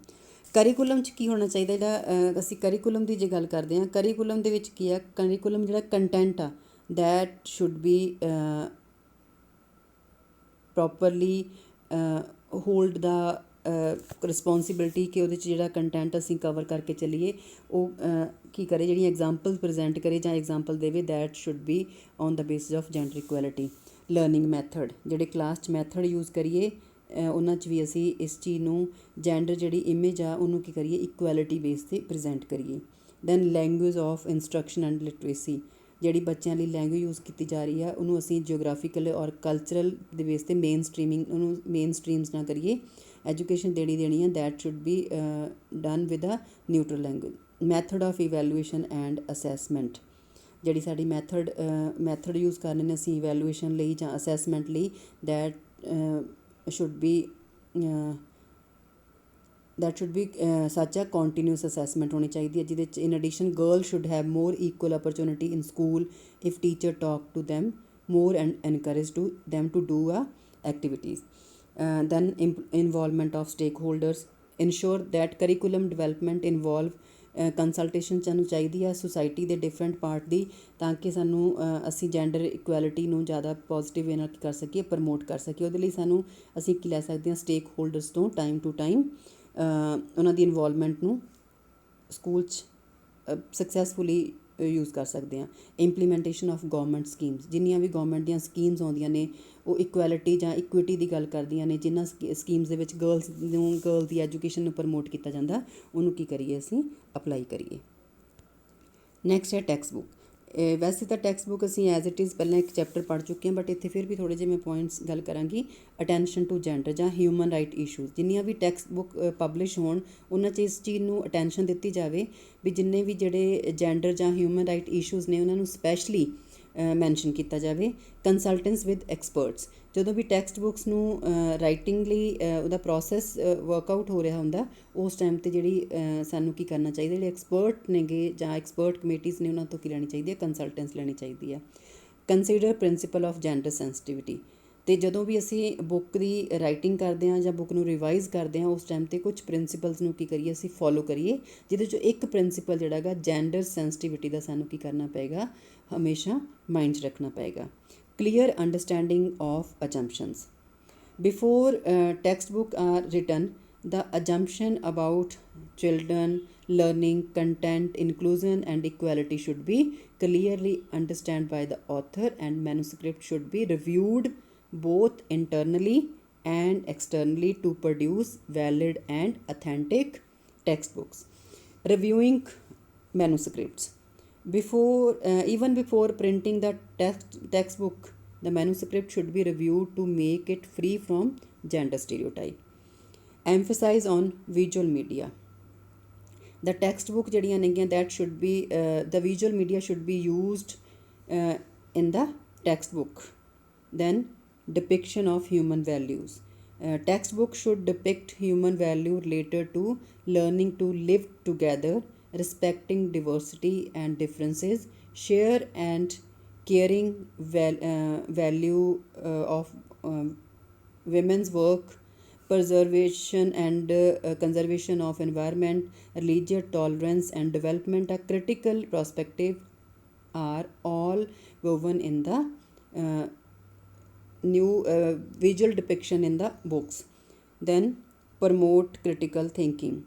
ਕਰੀਕੁਲਮ 'ਚ ਕੀ ਹੋਣਾ ਚਾਹੀਦਾ, ਜਿਹੜਾ ਅਸੀਂ ਕਰੀਕੁਲਮ ਦੀ ਜੇ ਗੱਲ ਕਰਦੇ ਹਾਂ, ਕਰੀਕੁਲਮ ਦੇ ਵਿੱਚ ਕੀ ਆ, ਕਰੀਕੁਲਮ ਜਿਹੜਾ ਕੰਟੈਂਟ ਆ that should be properly hold the responsibility ਕਿ ਉਹਦੇ 'ਚ ਜਿਹੜਾ ਕੰਟੈਂਟ ਅਸੀਂ ਕਵਰ ਕਰਕੇ ਚੱਲੀਏ, ਉਹ ਕੀ ਕਰੇ, ਜਿਹੜੀਆਂ ਐਗਜ਼ਾਮਪਲ ਪ੍ਰਜੈਂਟ ਕਰੇ ਜਾਂ ਐਗਜ਼ਾਮਪਲ ਦੇਵੇ, that should be on the basis of gender equality. Learning method, ਜਿਹੜੇ ਕਲਾਸ 'ਚ ਮੈਥਡ ਯੂਜ਼ ਕਰੀਏ ਉਹਨਾਂ 'ਚ ਵੀ ਅਸੀਂ ਇਸ ਚੀਜ਼ ਨੂੰ ਜੈਂਡਰ ਜਿਹੜੀ ਇਮੇਜ ਆ ਉਹਨੂੰ ਕੀ ਕਰੀਏ, ਇਕੁਐਲਿਟੀ ਬੇਸ 'ਤੇ ਪ੍ਰਜੈਂਟ ਕਰੀਏ। Then language of instruction and literacy, ਜਿਹੜੀ ਬੱਚਿਆਂ ਲਈ ਲੈਂਗੁਏਜ ਯੂਜ਼ ਕੀਤੀ ਜਾ ਰਹੀ ਆ ਉਹਨੂੰ ਅਸੀਂ ਜਿਓਗ੍ਰਾਫੀਕਲ ਔਰ ਕਲਚਰਲ ਦੇ ਬੇਸ 'ਤੇ ਮੇਨ ਸਟਰੀਮਸ ਨਾ ਕਰੀਏ, ਐਜੂਕੇਸ਼ਨ ਦੇਣੀ ਆ, that should be done with a neutral language. Method of evaluation and assessment, ਜਿਹੜੀ ਸਾਡੀ ਮੈਥਡ ਯੂਜ਼ ਕਰਨੇ ਨੇ ਅਸੀਂ ਇਵੈਲੂਏਸ਼ਨ ਲਈ ਜਾਂ ਅਸੈਸਮੈਂਟ ਲਈ, that should be such a continuous assessment ਹੋਣੀ ਚਾਹੀਦੀ ਹੈ, ਜਿਹਦੇ 'ਚ in addition girls should have more equal opportunity in school if teacher talk to them more and encourage them to do activities. Then involvement of stakeholders, ensure that curriculum development involve consultation ਸਾਨੂੰ ਚਾਹੀਦੀ ਹੈ ਸੁਸਾਇਟੀ ਦੇ ਡਿਫਰੈਂਟ ਪਾਰਟ ਦੀ, ਤਾਂ ਕਿ ਸਾਨੂੰ ਅਸੀਂ ਜੈਂਡਰ ਇਕੁਐਲਿਟੀ ਨੂੰ ਜ਼ਿਆਦਾ ਪੋਜ਼ੀਟਿਵ ਵੇ ਨਾਲ ਕਰ ਸਕੀਏ, ਪ੍ਰਮੋਟ ਕਰ ਸਕੀਏ। ਉਹਦੇ ਲਈ ਅਸੀਂ ਕੀ ਲੈ ਸਕਦੇ ਹਾਂ, ਸਟੇਕ ਹੋਲਡਰਸ ਤੋਂ ਟਾਈਮ ਟੂ ਟਾਈਮ ਉਹਨਾਂ ਦੀ ਇਨਵੋਲਵਮੈਂਟ ਨੂੰ ਸਕੂਲ 'ਚ ਸਕਸੈਸਫੁਲੀ ਯੂਜ਼ ਕਰ ਸਕਦੇ ਹਾਂ। ਇੰਪਲੀਮੈਂਟੇਸ਼ਨ ਆਫ ਗੌਰਮੈਂਟ ਸਕੀਮਸ, ਜਿੰਨੀਆਂ ਵੀ ਗੌਰਮੈਂਟ ਦੀਆਂ ਸਕੀਮਸ ਆਉਂਦੀਆਂ ਨੇ ਉਹ ਇਕੁਐਲਿਟੀ ਜਾਂ ਇਕੁਇਟੀ ਦੀ ਗੱਲ ਕਰਦੀਆਂ ਨੇ, ਜਿਨ੍ਹਾਂ ਸਕੀਮਸ ਦੇ ਵਿੱਚ ਗਰਲਸ ਦੀ ਐਜੂਕੇਸ਼ਨ ਨੂੰ ਪ੍ਰਮੋਟ ਕੀਤਾ ਜਾਂਦਾ, ਉਹਨੂੰ ਕੀ ਕਰੀਏ, ਅਸੀਂ ਅਪਲਾਈ ਕਰੀਏ। ਨੈਕਸਟ ਹੈ ਟੈਕਸਟ ਬੁੱਕ। ਵੈਸੇ ਤਾਂ ਟੈਕਸਟ ਬੁੱਕ ਅਸੀਂ ਐਜ਼ ਇਟ ਇਜ਼ ਪਹਿਲਾਂ ਇੱਕ ਚੈਪਟਰ ਪੜ੍ਹ ਚੁੱਕੇ ਹਾਂ, ਬਟ ਇੱਥੇ ਫਿਰ ਵੀ ਥੋੜ੍ਹੇ ਜਿਹੇ ਮੈਂ ਪੁਆਇੰਟਸ ਗੱਲ ਕਰਾਂਗੀ। ਅਟੈਂਸ਼ਨ ਟੂ ਜੈਂਡਰ ਜਾਂ ਹਿਊਮਨ ਰਾਈਟ ਇਸ਼ੂਜ਼, ਜਿੰਨੀਆਂ ਵੀ ਟੈਕਸਟ ਬੁੱਕ ਪਬਲਿਸ਼ ਹੋਣ ਉਹਨਾਂ 'ਚ ਇਸ ਚੀਜ਼ ਨੂੰ ਅਟੈਂਸ਼ਨ ਦਿੱਤੀ ਜਾਵੇ ਵੀ ਜਿੰਨੇ ਵੀ ਜਿਹੜੇ ਜੈਂਡਰ ਜਾਂ ਹਿਊਮਨ ਰਾਈਟ ਇਸ਼ੂਜ਼ ਨੇ ਉਹਨਾਂ ਨੂੰ ਸਪੈਸ਼ਲੀ ਮੈਂਸ਼ਨ ਕੀਤਾ ਜਾਵੇ। ਕੰਸਲਟੈਂਸ ਵਿਦ ਐਕਸਪਰਟਸ, ਜਦੋਂ ਵੀ ਟੈਕਸਟ ਬੁੱਕਸ ਨੂੰ ਰਾਈਟਿੰਗ ਲਈ ਉਹਦਾ ਪ੍ਰੋਸੈਸ ਵਰਕਆਊਟ ਹੋ ਰਿਹਾ ਹੁੰਦਾ, ਉਸ ਟਾਈਮ 'ਤੇ ਜਿਹੜੀ ਸਾਨੂੰ ਕੀ ਕਰਨਾ ਚਾਹੀਦਾ, ਜਿਹੜੇ ਐਕਸਪਰਟ ਨੇਗੇ ਜਾਂ ਐਕਸਪਰਟ ਕਮੇਟੀਜ਼ ਨੇ ਉਹਨਾਂ ਤੋਂ ਕੀ ਲੈਣੀ ਚਾਹੀਦੀ ਹੈ, ਕੰਸਲਟੈਂਸ ਲੈਣੀ ਚਾਹੀਦੀ ਹੈ। Consider principal of gender sensitivity, ਅਤੇ ਜਦੋਂ ਵੀ ਅਸੀਂ ਬੁੱਕ ਦੀ ਰਾਈਟਿੰਗ ਕਰਦੇ ਹਾਂ ਜਾਂ ਬੁੱਕ ਨੂੰ ਰਿਵਾਈਜ਼ ਕਰਦੇ ਹਾਂ ਉਸ ਟਾਈਮ 'ਤੇ ਕੁਝ ਪ੍ਰਿੰਸੀਪਲਸ ਨੂੰ ਕੀ ਕਰੀਏ, ਅਸੀਂ ਫੋਲੋ ਕਰੀਏ, ਜਿਹਦੇ 'ਚੋਂ ਇੱਕ ਪ੍ਰਿੰਸੀਪਲ ਜਿਹੜਾ ਹੈਗਾ ਜੈਂਡਰ ਸੈਂਸਿਟੀਵਿਟੀ ਦਾ ਸਾਨੂੰ ਕੀ ਕਰਨਾ ਪਏਗਾ, ਹਮੇਸ਼ਾ ਮਾਈਂਡ 'ਚ ਰੱਖਣਾ ਪਏਗਾ। Clear understanding of assumptions. Before textbook are written, the assumption about children learning content, inclusion and equality should be clearly understood by the author, and manuscript should be reviewed both internally and externally to produce valid and authentic textbooks. Reviewing manuscripts. Even before printing the textbook, the manuscript should be reviewed to make it free from gender stereotype. Emphasize on visual media. The textbook ਜਿਹੜੀਆਂ ਨੇਗੀਆਂ that should be the visual media should be used in the textbook. Then depiction of human values. Textbook should depict human value related to learning to live together respecting diversity and differences, share and caring value of women's work, preservation and conservation of environment, religious tolerance and development, a critical perspective are all woven in the new visual depiction in the books. Then promote critical thinking.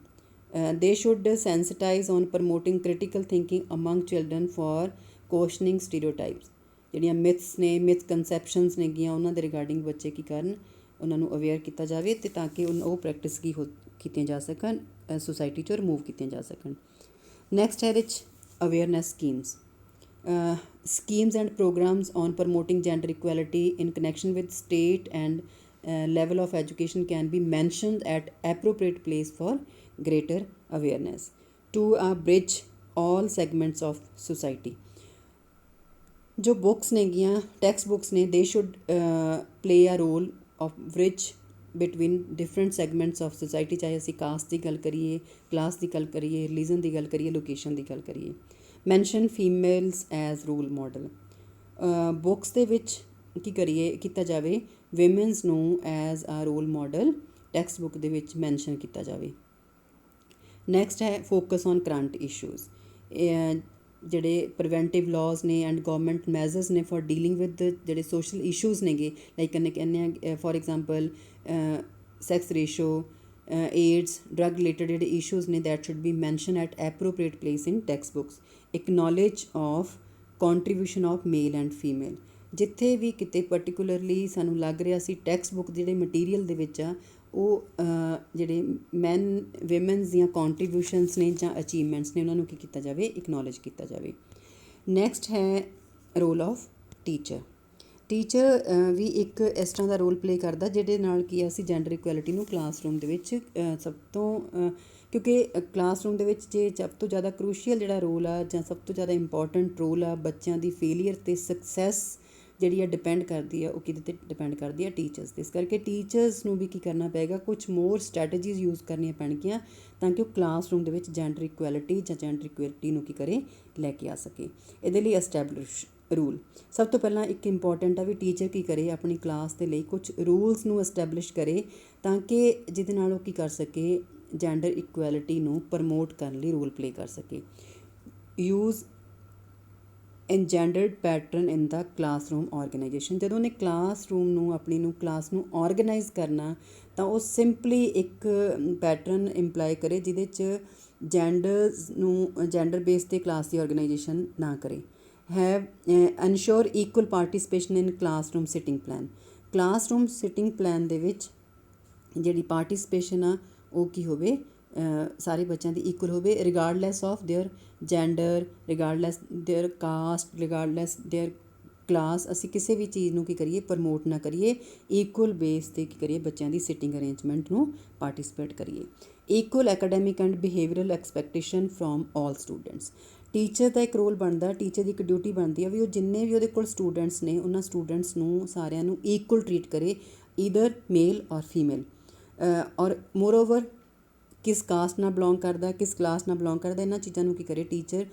They should sensitize on promoting critical thinking among children for questioning stereotypes. ਜਿਹੜੀਆਂ ਮਿਥਸ ਨੇ ਮਿਸਕਨਸੈਪਸ਼ਨਸ ਨੇਗੀਆਂ ਉਹਨਾਂ ਦੇ ਰਿਗਾਰਡਿੰਗ ਬੱਚੇ ਕੀ ਕਰਨ, ਉਹਨਾਂ ਨੂੰ ਅਵੇਅਰ ਕੀਤਾ ਜਾਵੇ ਅਤੇ ਤਾਂ ਕਿ ਉਹ ਪ੍ਰੈਕਟਿਸ ਕੀਤੀਆਂ ਜਾ ਸਕਣ, ਸੁਸਾਇਟੀ 'ਚੋਂ ਰਿਮੂਵ ਕੀਤੀਆਂ ਜਾ ਸਕਣ। ਨੈਕਸਟ ਹੈ ਇਹਦੇ 'ਚ awareness schemes. Schemes and programs on promoting gender equality in connection with state and level of education can be mentioned at appropriate place for greater awareness to bridge all segments of society. जो बुक्स नेगियां टैक्सट बुक्स ने they should play a role of bridge between different segments of society, चाहे असी कास्ट की गल करिए, क्लास की गल करिए, रिलीजन की गल करिए, लोकेशन की गल करिए। Mention females as role model. Books दे विच की करिए किया जाए विमेंस नू as a role model text book दे विच मैंशन किया जाए। नैक्सट है फोकस ऑन करंट इशूज़। ਜਿਹੜੇ ਪ੍ਰੀਵੈਂਟਿਵ ਲॉज ਨੇ ਐਂਡ ਗੌਰਮੈਂਟ ਮੈਜ਼ਰਸ ਨੇ ਫॉर ਡੀਲਿੰਗ ਵਿਦ ਜਿਹੜੇ ਸੋਸ਼ਲ ਇਸ਼ੂਜ਼ ਨੇਗੇ, ਲਾਈਕ ਕਹਿੰਦੇ ਆ for example sex ratio, AIDS, drug related ਜਿਹੜੇ ਇਸ਼ੂਜ਼ ਨੇ that should be mention at appropriate place in text books. Acknowledge of contribution of male and female. ਜਿੱਥੇ ਵੀ ਕਿਤੇ ਪਰਟੀਕੂਲਰਲੀ ਸਾਨੂੰ ਲੱਗ ਰਿਹਾ ਸੀ ਟੈਕਸਟ ਬੁੱਕ ਜਿਹੜੇ ਮਟੀਰੀਅਲ ਦੇ ਵਿੱਚ ਆ ਉਹ ਜਿਹੜੇ ਮੈਨ ਵਿਮਨਸ ਦੀਆਂ ਕੰਟਰੀਬਿਊਸ਼ਨਸ ਨੇ ਜਾਂ ਅਚੀਵਮੈਂਟਸ ਨੇ ਉਹਨਾਂ ਨੂੰ ਕੀ ਕੀਤਾ ਜਾਵੇ, ਇਕਨੋਲੇਜ ਕੀਤਾ ਜਾਵੇ। ਨੈਕਸਟ ਹੈ ਰੋਲ ਆਫ ਟੀਚਰ। ਟੀਚਰ ਵੀ ਇੱਕ ਇਸ ਤਰ੍ਹਾਂ ਦਾ ਰੋਲ ਪਲੇ ਕਰਦਾ ਜਿਹਦੇ ਨਾਲ ਕੀ ਅਸੀਂ ਜੈਂਡਰ ਇਕੁਐਲਿਟੀ ਨੂੰ ਕਲਾਸਰੂਮ ਦੇ ਵਿੱਚ ਸਭ ਤੋਂ ਕਿਉਂਕਿ ਕਲਾਸਰੂਮ ਦੇ ਵਿੱਚ ਜੇ ਸਭ ਤੋਂ ਜ਼ਿਆਦਾ ਕਰੂਸ਼ੀਅਲ ਜਿਹੜਾ ਰੋਲ ਆ ਜਾਂ ਸਭ ਤੋਂ ਜ਼ਿਆਦਾ ਇੰਪੋਰਟੈਂਟ ਰੋਲ ਆ ਬੱਚਿਆਂ ਦੀ ਫੇਲੀਅਰ ਅਤੇ ਸਕਸੈਸ ਜਿਹੜੀ ਆ ਡਿਪੈਂਡ ਕਰਦੀ ਆ ਉਹ ਕਿਹਦੇ 'ਤੇ ਡਿਪੈਂਡ ਕਰਦੀ ਆ, ਟੀਚਰਸ 'ਤੇ। ਇਸ ਕਰਕੇ ਟੀਚਰਸ ਨੂੰ ਵੀ ਕੀ ਕਰਨਾ ਪਏਗਾ, ਕੁਛ ਮੋਰ ਸਟ੍ਰੈਟਜੀਜ਼ ਯੂਜ਼ ਕਰਨੀਆਂ ਪੈਣਗੀਆਂ ਤਾਂ ਕਿ ਉਹ ਕਲਾਸਰੂਮ ਦੇ ਵਿੱਚ ਜੈਂਡਰ ਇਕੁਐਲਿਟੀ ਜਾਂ ਜੈਂਡਰ ਇਕੁਐਲਿਟੀ ਨੂੰ ਕੀ ਕਰੇ, ਲੈ ਕੇ ਆ ਸਕੇ। ਇਹਦੇ ਲਈ ਐਸਟੈਬਲਿਸ਼ ਰੂਲ। ਸਭ ਤੋਂ ਪਹਿਲਾਂ ਇੱਕ ਇੰਪੋਰਟੈਂਟ ਆ ਵੀ ਟੀਚਰ ਕੀ ਕਰੇ, ਆਪਣੀ ਕਲਾਸ ਦੇ ਲਈ ਕੁਛ ਰੂਲਸ ਨੂੰ ਐਸਟੈਬਲਿਸ਼ ਕਰੇ ਤਾਂ ਕਿ ਜਿਹਦੇ ਨਾਲ ਉਹ ਕੀ ਕਰ ਸਕੇ, ਜੈਂਡਰ ਇਕੁਐਲਿਟੀ ਨੂੰ ਪ੍ਰਮੋਟ ਕਰਨ ਲਈ ਰੋਲ ਪਲੇ ਕਰ ਸਕੇ। ਯੂਜ਼ engendered ਪੈਟਰਨ ਇਨ ਦਾ ਕਲਾਸਰੂਮ ਔਰਗਨਾਈਜੇਸ਼ਨ। ਜਦੋਂ ਉਹਨੇ ਕਲਾਸਰੂਮ ਨੂੰ ਆਪਣੀ ਨੂੰ ਕਲਾਸ ਨੂੰ ਔਰਗਨਾਈਜ਼ ਕਰਨਾ ਤਾਂ ਉਹ ਸਿੰਪਲੀ ਇੱਕ ਪੈਟਰਨ ਇੰਪਲਾਈ ਕਰੇ ਜਿਹਦੇ 'ਚ ਜੈਂਡਰਸ ਨੂੰ ਜੈਂਡਰ ਬੇਸ 'ਤੇ ਕਲਾਸ ਦੀ ਔਰਗਨਾਈਜੇਸ਼ਨ ਨਾ ਕਰੇ। Have ensure equal participation in classroom sitting plan. Classroom sitting plan ਦੇ ਵਿੱਚ ਜਿਹੜੀ ਪਾਰਟੀਸਪੇਸ਼ਨ ਆ ਉਹ ਕੀ ਹੋਵੇ, ਸਾਰੇ ਬੱਚਿਆਂ ਦੀ ਇਕੁਅਲ ਹੋਵੇ, regardless of their gender, regardless their caste, regardless their class. ਅਸੀਂ ਕਿਸੇ ਵੀ ਚੀਜ਼ ਨੂੰ ਕੀ ਕਰੀਏ, ਪ੍ਰਮੋਟ ਨਾ ਕਰੀਏ, ਇਕੁਅਲ ਬੇਸ 'ਤੇ ਕੀ ਕਰੀਏ, ਬੱਚਿਆਂ ਦੀ ਸਿਟਿੰਗ ਅਰੇਂਜਮੈਂਟ ਨੂੰ ਪਾਰਟੀਸਪੇਟ ਕਰੀਏ। Equal academic and behavioural expectation from all students. Teacher ਦਾ ਇੱਕ ਰੋਲ ਬਣਦਾ, ਟੀਚਰ ਦੀ ਇੱਕ ਡਿਊਟੀ ਬਣਦੀ ਆ ਵੀ ਉਹ ਜਿੰਨੇ ਵੀ ਉਹਦੇ ਕੋਲ ਸਟੂਡੈਂਟਸ ਨੇ ਉਹਨਾਂ ਸਟੂਡੈਂਟਸ ਨੂੰ ਸਾਰਿਆਂ ਨੂੰ ਇਕੁਅਲ ਟਰੀਟ ਕਰੇ, ਈਦਰ ਮੇਲ ਔਰ ਫੀਮੇਲ। ਔਰ ਮੋਰਓਵਰ ਕਿਸ ਕਾਸਟ ਨਾਲ ਬਿਲੋਂਗ ਕਰਦਾ, ਕਿਸ ਕਲਾਸ ਨਾਲ ਬਿਲੋਂਗ ਕਰਦਾ, ਇਹਨਾਂ ਚੀਜ਼ਾਂ ਨੂੰ ਕੀ ਕਰੇ ਟੀਚਰ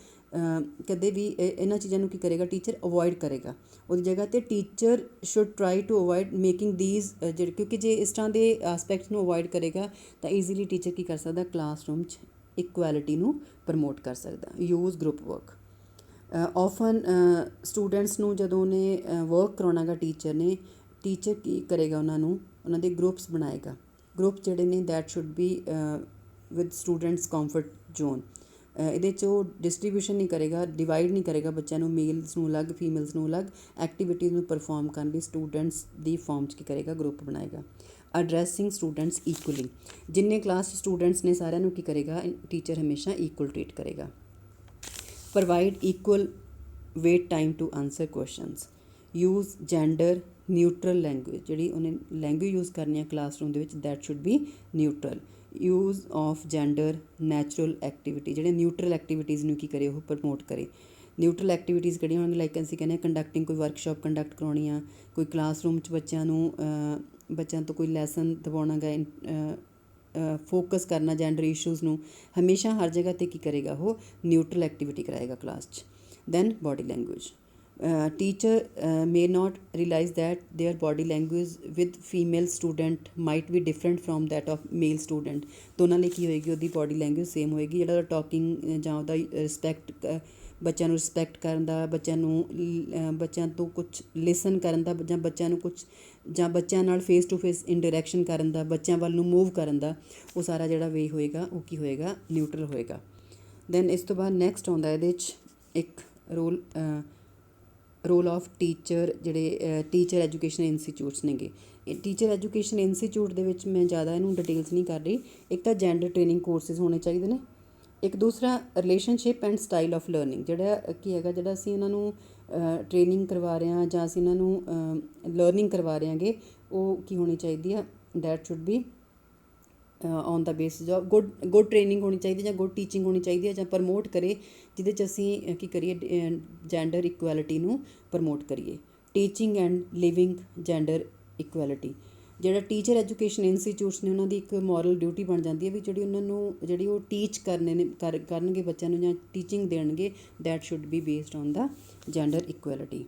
ਕਦੇ ਵੀ ਇਹਨਾਂ ਚੀਜ਼ਾਂ ਨੂੰ ਕੀ ਕਰੇਗਾ, ਟੀਚਰ ਅਵੋਇਡ ਕਰੇਗਾ। ਉਹਦੀ ਜਗ੍ਹਾ 'ਤੇ teacher should try to avoid making these ਜਿਹੜੇ, ਕਿਉਂਕਿ ਜੇ ਇਸ ਤਰ੍ਹਾਂ ਦੇ ਆਸਪੈਕਟਸ ਨੂੰ ਅਵੋਇਡ ਕਰੇਗਾ ਤਾਂ ਈਜ਼ੀਲੀ ਟੀਚਰ ਕੀ ਕਰ ਸਕਦਾ, ਕਲਾਸਰੂਮ 'ਚ ਇਕੁਐਲਿਟੀ ਨੂੰ ਪ੍ਰਮੋਟ ਕਰ ਸਕਦਾ। Use group work. Often students ਨੂੰ ਜਦੋਂ ਉਹਨੇ ਵਰਕ ਕਰਾਉਣਾ ਗਾ ਟੀਚਰ ਨੇ, ਟੀਚਰ ਕੀ ਕਰੇਗਾ, ਉਹਨਾਂ ਨੂੰ ਉਹਨਾਂ ਦੇ ਗਰੁੱਪਸ ਬਣਾਏਗਾ। ਗਰੁੱਪ ਜਿਹੜੇ ਨੇ that should B with students comfort zone. ਇਹਦੇ 'ਚ ਉਹ ਡਿਸਟਰੀਬਿਊਸ਼ਨ ਨਹੀਂ ਕਰੇਗਾ, ਡਿਵਾਈਡ ਨਹੀਂ ਕਰੇਗਾ ਬੱਚਿਆਂ ਨੂੰ, ਮੇਲਸ ਨੂੰ ਅਲੱਗ, ਫੀਮੇਲਸ ਨੂੰ ਅਲੱਗ। ਐਕਟੀਵਿਟੀਜ਼ ਨੂੰ ਪਰਫੋਰਮ ਕਰਨ ਲਈ ਸਟੂਡੈਂਟਸ ਦੀ ਫੋਰਮ 'ਚ ਕੀ ਕਰੇਗਾ, ਗਰੁੱਪ ਬਣਾਏਗਾ। Addressing students equally. ਜਿੰਨੇ ਕਲਾਸ ਸਟੂਡੈਂਟਸ ਨੇ ਸਾਰਿਆਂ ਨੂੰ ਕੀ ਕਰੇਗਾ, ਟੀਚਰ ਹਮੇਸ਼ਾ ਇਕੁਅਲ ਟਰੀਟ ਕਰੇਗਾ। Provide equal wait time to answer questions. Use gender neutral language. ਜਿਹੜੀ ਉਹਨੇ ਲੈਂਗੁਏਜ ਯੂਜ਼ ਕਰਨੀ ਹੈ ਕਲਾਸਰੂਮ ਦੇ ਵਿੱਚ that should be neutral. Use of gender natural activity. ਜਿਹੜੇ ਨਿਊਟਰਲ ਐਕਟੀਵਿਟੀਜ਼ ਨੂੰ ਕੀ ਕਰੇ, ਉਹ ਪ੍ਰਮੋਟ ਕਰੇ। ਨਿਊਟਰਲ ਐਕਟੀਵਿਟੀਜ਼ ਕਿਹੜੀਆਂ ਹੋਣਗੀਆਂ, ਲਾਈਕ ਅਸੀਂ ਕਹਿੰਦੇ ਹਾਂ ਕੰਡਕਟਿੰਗ, ਕੋਈ ਵਰਕਸ਼ਾਪ ਕੰਡਕਟ ਕਰਾਉਣੀ ਆ, ਕੋਈ ਕਲਾਸਰੂਮ 'ਚ ਬੱਚਿਆਂ ਤੋਂ ਕੋਈ ਲੈਸਨ ਦਿਵਾਉਣਾ ਗਾ, ਫੋਕਸ ਕਰਨਾ ਜੈਂਡਰ ਇਸ਼ੂਜ਼ ਨੂੰ, ਹਮੇਸ਼ਾ ਹਰ ਜਗ੍ਹਾ 'ਤੇ ਕੀ ਕਰੇਗਾ, ਉਹ ਨਿਊਟਰਲ ਐਕਟੀਵਿਟੀ ਕਰਾਏਗਾ ਕਲਾਸ 'ਚ। Then body language, teacher may not realize that their body language with female student might be different from that of male student। ਦੋਨਾਂ ਲਈ ਕੀ ਹੋਏਗੀ, ਉਹਦੀ ਬੋਡੀ ਲੈਂਗੁਏਜ ਸੇਮ ਹੋਏਗੀ। ਜਿਹੜਾ ਉਹਦਾ ਟਾਕਿੰਗ ਜਾਂ ਉਹਦਾ ਰਿਸਪੈਕਟ, ਬੱਚਿਆਂ ਨੂੰ ਰਿਸਪੈਕਟ ਕਰਨ ਦਾ, ਬੱਚਿਆਂ ਤੋਂ ਕੁਛ ਲਿਸਨ ਕਰਨ ਦਾ, ਜਾਂ ਬੱਚਿਆਂ ਨੂੰ ਕੁਛ, ਜਾਂ ਬੱਚਿਆਂ ਨਾਲ ਫੇਸ ਟੂ ਫੇਸ ਇੰਟਰੈਕਸ਼ਨ ਕਰਨ ਦਾ, ਬੱਚਿਆਂ ਵੱਲ ਨੂੰ ਮੂਵ ਕਰਨ ਦਾ, ਉਹ ਸਾਰਾ ਜਿਹੜਾ ਵੇ ਹੋਏਗਾ ਉਹ ਕੀ ਹੋਏਗਾ, ਨਿਊਟਰਲ ਹੋਏਗਾ। ਦੈਨ ਇਸ ਤੋਂ ਬਾਅਦ ਨੈਕਸਟ ਆਉਂਦਾ ਇਹਦੇ 'ਚ ਇੱਕ ਰੋਲ ਆਫ ਟੀਚਰ, ਜਿਹੜੇ ਟੀਚਰ ਐਜੂਕੇਸ਼ਨ ਇੰਸਟੀਚਿਊਟਸ ਨੇਗੇ। ਇਹ ਟੀਚਰ ਐਜੂਕੇਸ਼ਨ ਇੰਸਟੀਚਿਊਟ ਦੇ ਵਿੱਚ ਮੈਂ ਜ਼ਿਆਦਾ ਇਹਨੂੰ ਡਿਟੇਲਸ ਨਹੀਂ ਕਰ ਰਹੀ। ਇੱਕ ਤਾਂ ਜੈਂਡਰ ਟ੍ਰੇਨਿੰਗ ਕੋਰਸਿਸ ਹੋਣੇ ਚਾਹੀਦੇ ਨੇ, ਇੱਕ ਦੂਸਰਾ relationship and style of learning, ਜਿਹੜਾ ਕੀ ਹੈਗਾ, ਜਿਹੜਾ ਅਸੀਂ ਇਹਨਾਂ ਨੂੰ ਟ੍ਰੇਨਿੰਗ ਕਰਵਾ ਰਹੇ ਹਾਂ ਜਾਂ ਅਸੀਂ ਇਹਨਾਂ ਨੂੰ ਲਰਨਿੰਗ ਕਰਵਾ ਰਹੇ ਹਾਂਗੇ, ਉਹ ਕੀ ਹੋਣੀ ਚਾਹੀਦੀ ਆ, that should B on the basis of good training ਹੋਣੀ ਚਾਹੀਦੀ, ਜਾਂ ਗੁੱਡ ਟੀਚਿੰਗ ਹੋਣੀ ਚਾਹੀਦੀ ਹੈ, ਜਾਂ ਪ੍ਰਮੋਟ ਕਰੇ ਜਿਹਦੇ 'ਚ ਅਸੀਂ ਕੀ ਕਰੀਏ, ਜੈਂਡਰ ਇਕੁਐਲਿਟੀ ਨੂੰ ਪ੍ਰਮੋਟ ਕਰੀਏ। Teaching and living gender equality, ਜਿਹੜਾ ਟੀਚਰ ਐਜੂਕੇਸ਼ਨ ਇੰਸਟੀਚਿਊਟਸ ਨੇ ਉਹਨਾਂ ਦੀ ਇੱਕ ਮੋਰਲ ਡਿਊਟੀ ਬਣ ਜਾਂਦੀ ਹੈ ਵੀ ਜਿਹੜੀ ਉਹ ਟੀਚ ਕਰਨਗੇ ਬੱਚਿਆਂ ਨੂੰ ਜਾਂ ਟੀਚਿੰਗ ਦੇਣਗੇ, that should B based on the gender equality.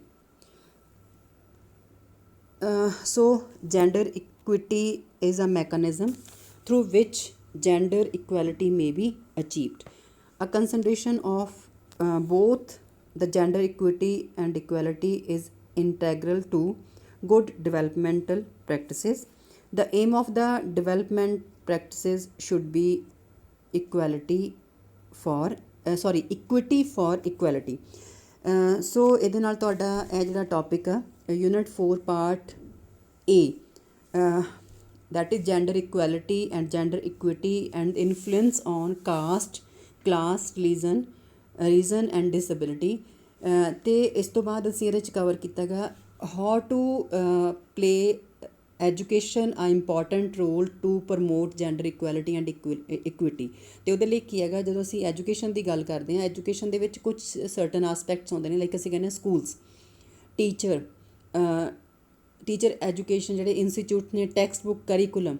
So gender equity is a mechanism through which gender equality may be achieved. A concentration of both the gender equity and equality is integral to good developmental practices. The aim of the development practices should be equity for equality. So ਇਹਦੇ ਨਾਲ ਤੁਹਾਡਾ ਇਹ ਜਿਹੜਾ ਟੌਪਿਕ ਆ, unit 4 part A, that is gender equality and gender equity and influence on caste, class, reason and disability, ਅਤੇ ਇਸ ਤੋਂ ਬਾਅਦ ਅਸੀਂ ਇਹਦੇ 'ਚ ਕਵਰ ਕੀਤਾ ਗਾ how to play education a important role to promote gender equality and equity। ਅਤੇ ਉਹਦੇ ਲਈ ਕੀ ਹੈਗਾ, ਜਦੋਂ ਅਸੀਂ ਐਜੂਕੇਸ਼ਨ ਦੀ ਗੱਲ ਕਰਦੇ ਹਾਂ, ਐਜੂਕੇਸ਼ਨ ਦੇ ਵਿੱਚ ਕੁਛ ਸਰਟਨ ਆਸਪੈਕਟਸ ਹੁੰਦੇ ਨੇ, ਲਾਈਕ ਅਸੀਂ ਕਹਿੰਦੇ ਹਾਂ ਸਕੂਲਸ, ਟੀਚਰ ਐਜੂਕੇਸ਼ਨ ਜਿਹੜੇ ਇੰਸਟੀਚਿਊਟ ਨੇ, ਟੈਕਸਟ ਬੁੱਕ, ਕਰੀਕੂਲਮ,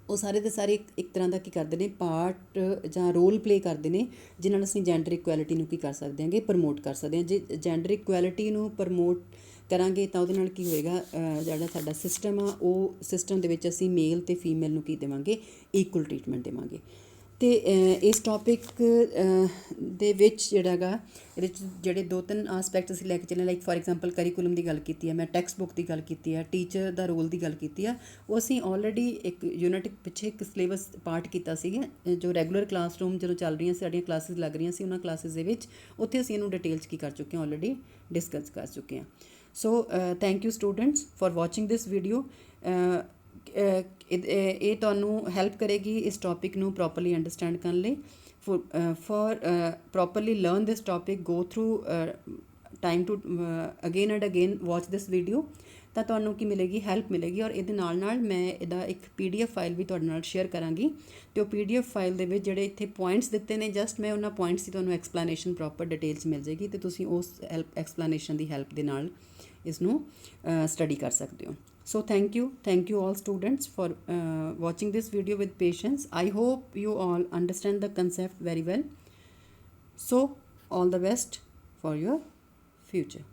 ਉਹ ਸਾਰੇ ਦੇ ਸਾਰੇ ਇੱਕ ਤਰ੍ਹਾਂ ਦਾ ਕੀ ਕਰਦੇ ਨੇ, ਪਾਰਟ ਜਾਂ ਰੋਲ ਪਲੇ ਕਰਦੇ ਨੇ, ਜਿਨ੍ਹਾਂ ਨਾਲ ਅਸੀਂ ਜੈਂਡਰ ਇਕੁਐਲਿਟੀ ਨੂੰ ਕੀ ਕਰ ਸਕਦੇ ਹਾਂਗੇ, ਪ੍ਰਮੋਟ ਕਰ ਸਕਦੇ ਹਾਂ। ਜੇ ਜੈਂਡਰ ਇਕੁਐਲਿਟੀ ਨੂੰ ਪ੍ਰਮੋਟ ਕਰਾਂਗੇ ਤਾਂ ਉਹਦੇ ਨਾਲ ਕੀ ਹੋਏਗਾ, ਜਿਹੜਾ ਸਾਡਾ ਸਿਸਟਮ ਆ, ਉਹ ਸਿਸਟਮ ਦੇ ਵਿੱਚ ਅਸੀਂ ਮੇਲ ਅਤੇ ਫੀਮੇਲ ਨੂੰ ਕੀ ਦੇਵਾਂਗੇ, ਇਕੁਅਲ ਟਰੀਟਮੈਂਟ ਦੇਵਾਂਗੇ। ਅਤੇ ਇਸ ਟੌਪਿਕ ਦੇ ਵਿੱਚ ਜਿਹੜਾ ਹੈਗਾ, ਇਹਦੇ 'ਚ ਜਿਹੜੇ 2-3 ਆਸਪੈਕਟ ਅਸੀਂ ਲੈ ਕੇ ਚੱਲੇ, ਲਾਈਕ ਫੋਰ ਐਗਜ਼ਾਮਪਲ ਕਰੀਕੂਲਮ ਦੀ ਗੱਲ ਕੀਤੀ ਹੈ ਮੈਂ, ਟੈਕਸਟ ਬੁੱਕ ਦੀ ਗੱਲ ਕੀਤੀ ਹੈ, ਟੀਚਰ ਦਾ ਰੋਲ ਦੀ ਗੱਲ ਕੀਤੀ ਆ, ਉਹ ਅਸੀਂ ਆਲਰੇਡੀ ਇੱਕ ਯੂਨਿਟ ਪਿੱਛੇ ਇੱਕ ਸਿਲੇਬਸ ਪਾਰਟ ਕੀਤਾ ਸੀਗਾ, ਜੋ ਰੈਗੂਲਰ ਕਲਾਸਰੂਮ ਜਦੋਂ ਚੱਲ ਰਹੀਆਂ ਸੀ, ਸਾਡੀਆਂ ਕਲਾਸਿਸ ਲੱਗ ਰਹੀਆਂ ਸੀ, ਉਹਨਾਂ ਕਲਾਸਿਸ ਦੇ ਵਿੱਚ ਉੱਥੇ ਅਸੀਂ ਇਹਨੂੰ ਡਿਟੇਲ 'ਚ ਕੀ ਕਰ ਚੁੱਕੇ ਹਾਂ, ਆਲਰੇਡੀ ਡਿਸਕਸ ਕਰ ਚੁੱਕੇ ਹਾਂ। So thank you students for watching this video. ਇਹ ਤੁਹਾਨੂੰ ਹੈਲਪ ਕਰੇਗੀ ਇਸ ਟੌਪਿਕ ਨੂੰ ਪ੍ਰੋਪਰਲੀ ਅੰਡਰਸਟੈਂਡ ਕਰਨ ਲਈ। for properly learn this topic, go through time to again and again watch this video, ਤਾਂ ਤੁਹਾਨੂੰ ਕੀ ਮਿਲੇਗੀ, ਹੈਲਪ ਮਿਲੇਗੀ। ਔਰ ਇਹਦੇ ਨਾਲ ਨਾਲ ਮੈਂ ਇਹਦਾ ਇੱਕ PDF ਫਾਈਲ ਵੀ ਤੁਹਾਡੇ ਨਾਲ ਸ਼ੇਅਰ ਕਰਾਂਗੀ, ਅਤੇ ਉਹ PDF ਫਾਈਲ ਦੇ ਵਿੱਚ ਜਿਹੜੇ ਇੱਥੇ ਪੁਆਇੰਟਸ ਦਿੱਤੇ ਨੇ, ਜਸਟ ਮੈਂ ਉਹਨਾਂ ਪੁਆਇੰਟਸ ਦੀ ਤੁਹਾਨੂੰ ਐਕਸਪਲੇਨੇਸ਼ਨ ਪ੍ਰੋਪਰ ਡਿਟੇਲਸ ਮਿਲ ਜਾਏਗੀ, ਅਤੇ ਤੁਸੀਂ ਉਸ ਐਕਸਪਲੇਨੇਸ਼ਨ ਦੀ ਹੈਲਪ ਦੇ ਨਾਲ ਇਸ ਨੂੰ ਸਟੱਡੀ ਕਰ ਸਕਦੇ ਹੋ। So thank you all students for watching this video with patience. I hope you all understand the concept very well. So all the best for your future.